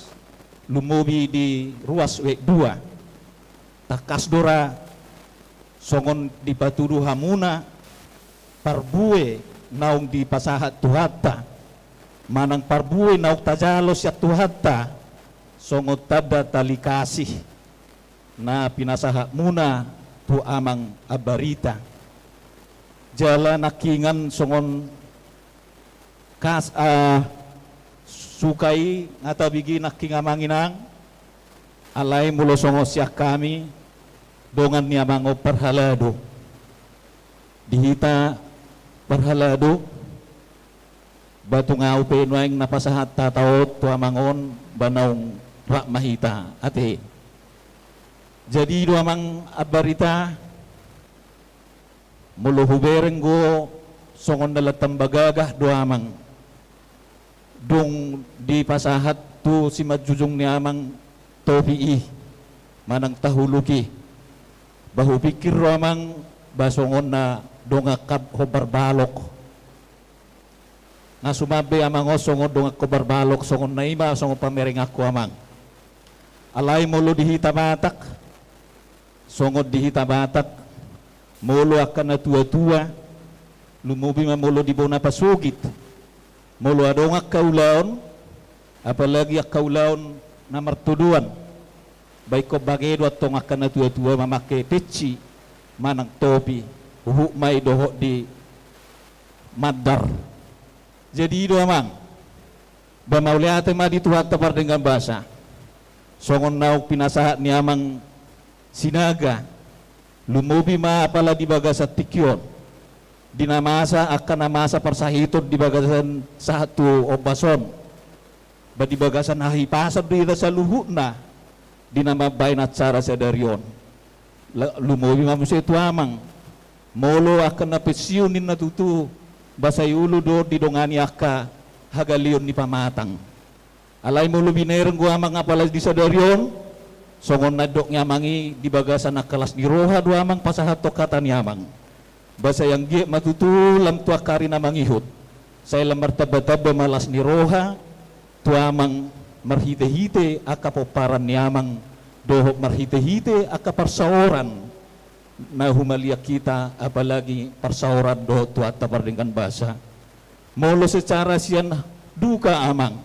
lumobi di ruas W2 takas dora songon di batudu hamuna parbue naung di pasahat tuhata manang parbue naung tajalos ya tuhata songot tada tali kasih na pinasahat muna tu amang abarita jala nakingan songon kas sukai ngatabigi naking amanginang alai mulo songo siak kami dongan ni amango perhalado dihita perhalado batu ngau pe nuaing napasahat tataot tu amangon banaung rak mahita ate jadi dua amang abarita mulo hubereng go songon dalatam bagagah dua amang dong di pasahat tu si majujung ni amang topi manang tahuluki bahu pikir amang basongon na dongakab hobar balok nga sumabe amang osongon dongak hobar balok songon na ima songon pamering aku amang alay molo dihita batak songon dihita batak molo akan na tua-tua lumubi molo di bona pasugit mulu adong kaulaon apalagi kaulaon nomor tuduan baik ko bagay dua tong akan na tua-tua mamake peci manang topi uhuk mai doho di madar jadi dua mang bamauliate ma di tuhat tapar dengan bahasa songon nauk pinasahat ni amang sinaga lumubi ma apala di bagasa tikyon dinamasa akan namasa persahitod di bagasan satu obason di bagasan hahi pasar di rasa luhutna dinama bain acara sadarion lumobi mamusia itu amang molo akan napesiunin na tutu basay ulo do di dongani akka hagalion ni pamatang alay molo binereng gua amang apalas di sadarion songon nadok nyamangi di bagasan akalas ni roha dua amang pasahat tokatan nyamang basa yang gie matutulam tua karina mangihut saya lemar taba-taba malas ni roha tuamang marhite-hite aka poparan niamang dohok marhite-hite aka persaoran na humalia kita apalagi persaoran dohok tua tabar dengan basa molo secara sian duka amang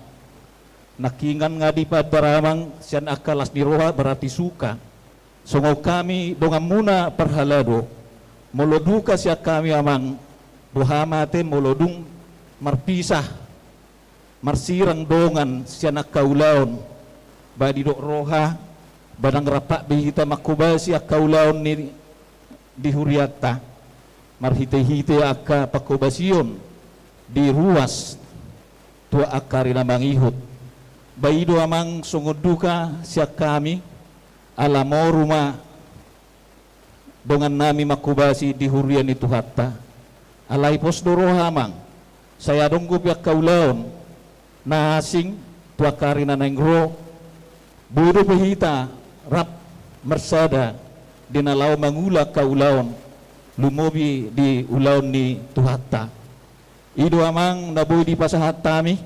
nakingan ngadi padaramang sian akalas ni roha berarti suka songo kami dongan muna perhalado molo duka siya kami amang buhamate molo dung marpisah marsirang dongan sianak kaulaon badi dok roha badang rapak bihita makubasi akaulaon ni di huriata marhite-hite akka pakubasion di ruas tua akarina mangihut baido amang sungod duka siak kami alamoruma dongan nami makubasi di hurian itu hatta alai pos doroha amang saya donggo piak kaulaon na asing tua karina nengro budo pehita rap mersada dinalau mangula kaulaon lumobi di ulaon ni tuhatta ido amang naboy di pasahat tami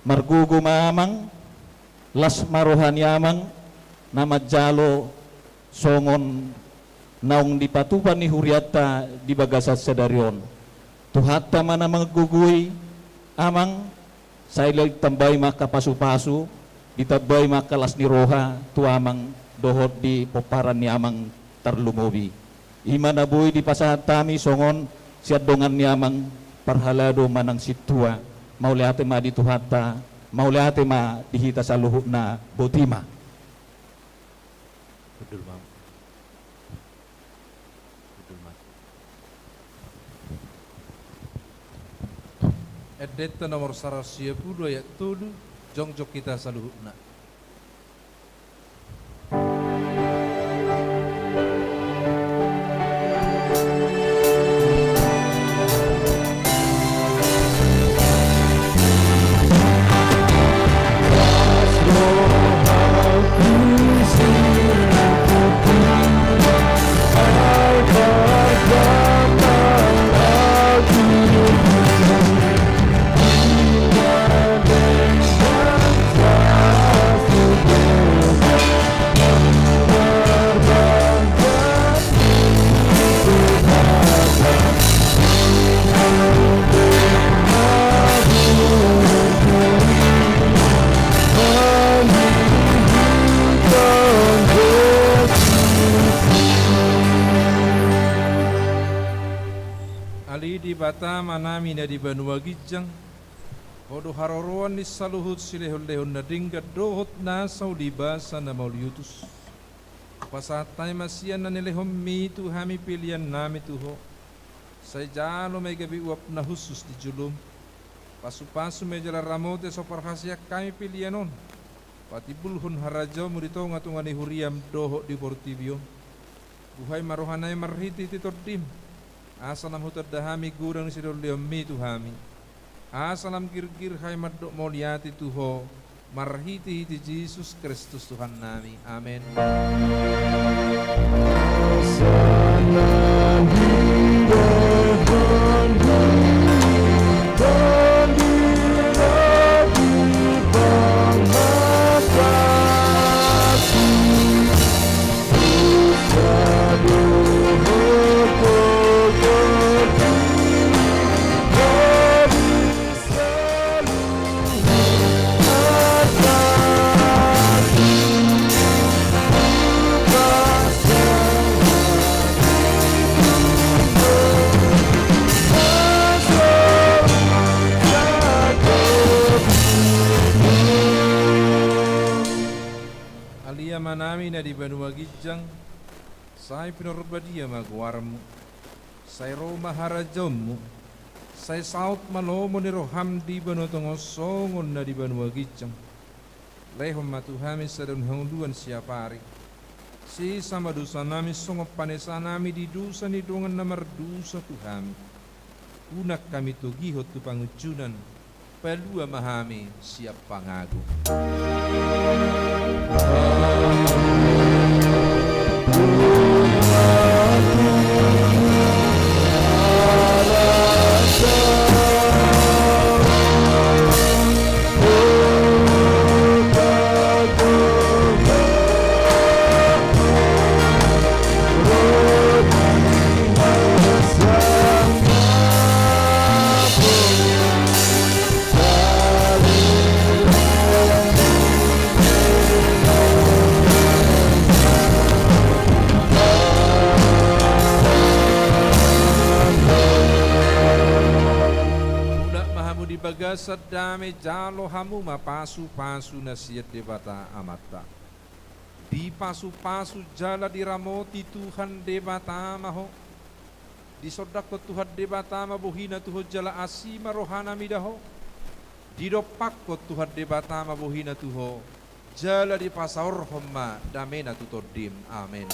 margugo mamang las marohani amang namajalo songon naung di patupan ni huriata di bagasat sedarion tuhatta mana magugui amang saya lagi tambay maka pasu-pasu ditabay maka las ni roha tu amang dohot di poparan ni amang tarlumobi imana boy di pasahat tami songon siat dongan ni amang parhalado manang situa maulihate ma di tuhata maulihate ma dihita sa luhut na botima Betul, Mam. Betul, Mas. Edeta nomor 110 ayat 7 jongjok kita saluhutna. Bata manami na di Banua Gijang Hodo haroroan ni saluhut silehon-lehon na dinggat dohot na saulibasa na mauliutus pasatay masiyan na nilehon mi tu hami pilihan nami tuho say jalo may gabi uap na husus di julum pasu-pasu may jala ramote so parhasya kami pilihanon pati bulhon harajaw murito nga tunga ni huriam dohot di portibio buhay marohanay marhiti titordim asalam hutad dahami gurang sidol mi tuhami asalam girgir hay madok moliati tuho marhiti hiti Jesus Kristus Tuhan nami amin. Manami na di Banua Gijang say pinurbadia magwarmu say Roma harajonmu say saut malomo ni roham di Banua songon na di Banua Gijang lehom matuhami sadun hongduan siapari si sama dosa nami songo panesa nami di dosa ni dongan na mardusa tuhami unak kami tugihot tu pangucunan palua mahami siap pangagu. Biasa dame jalo hamu ma pasu-pasu nasiat debata amata. Di pasu-pasu jala diramoti Tuhan debata maho. Di sodako Tuhan debata ma bohina tuho jala asima rohana midaho. Di dopakko Tuhan debata ma bohina tuho. Jala di pasaur homma damena tutodim. Amin.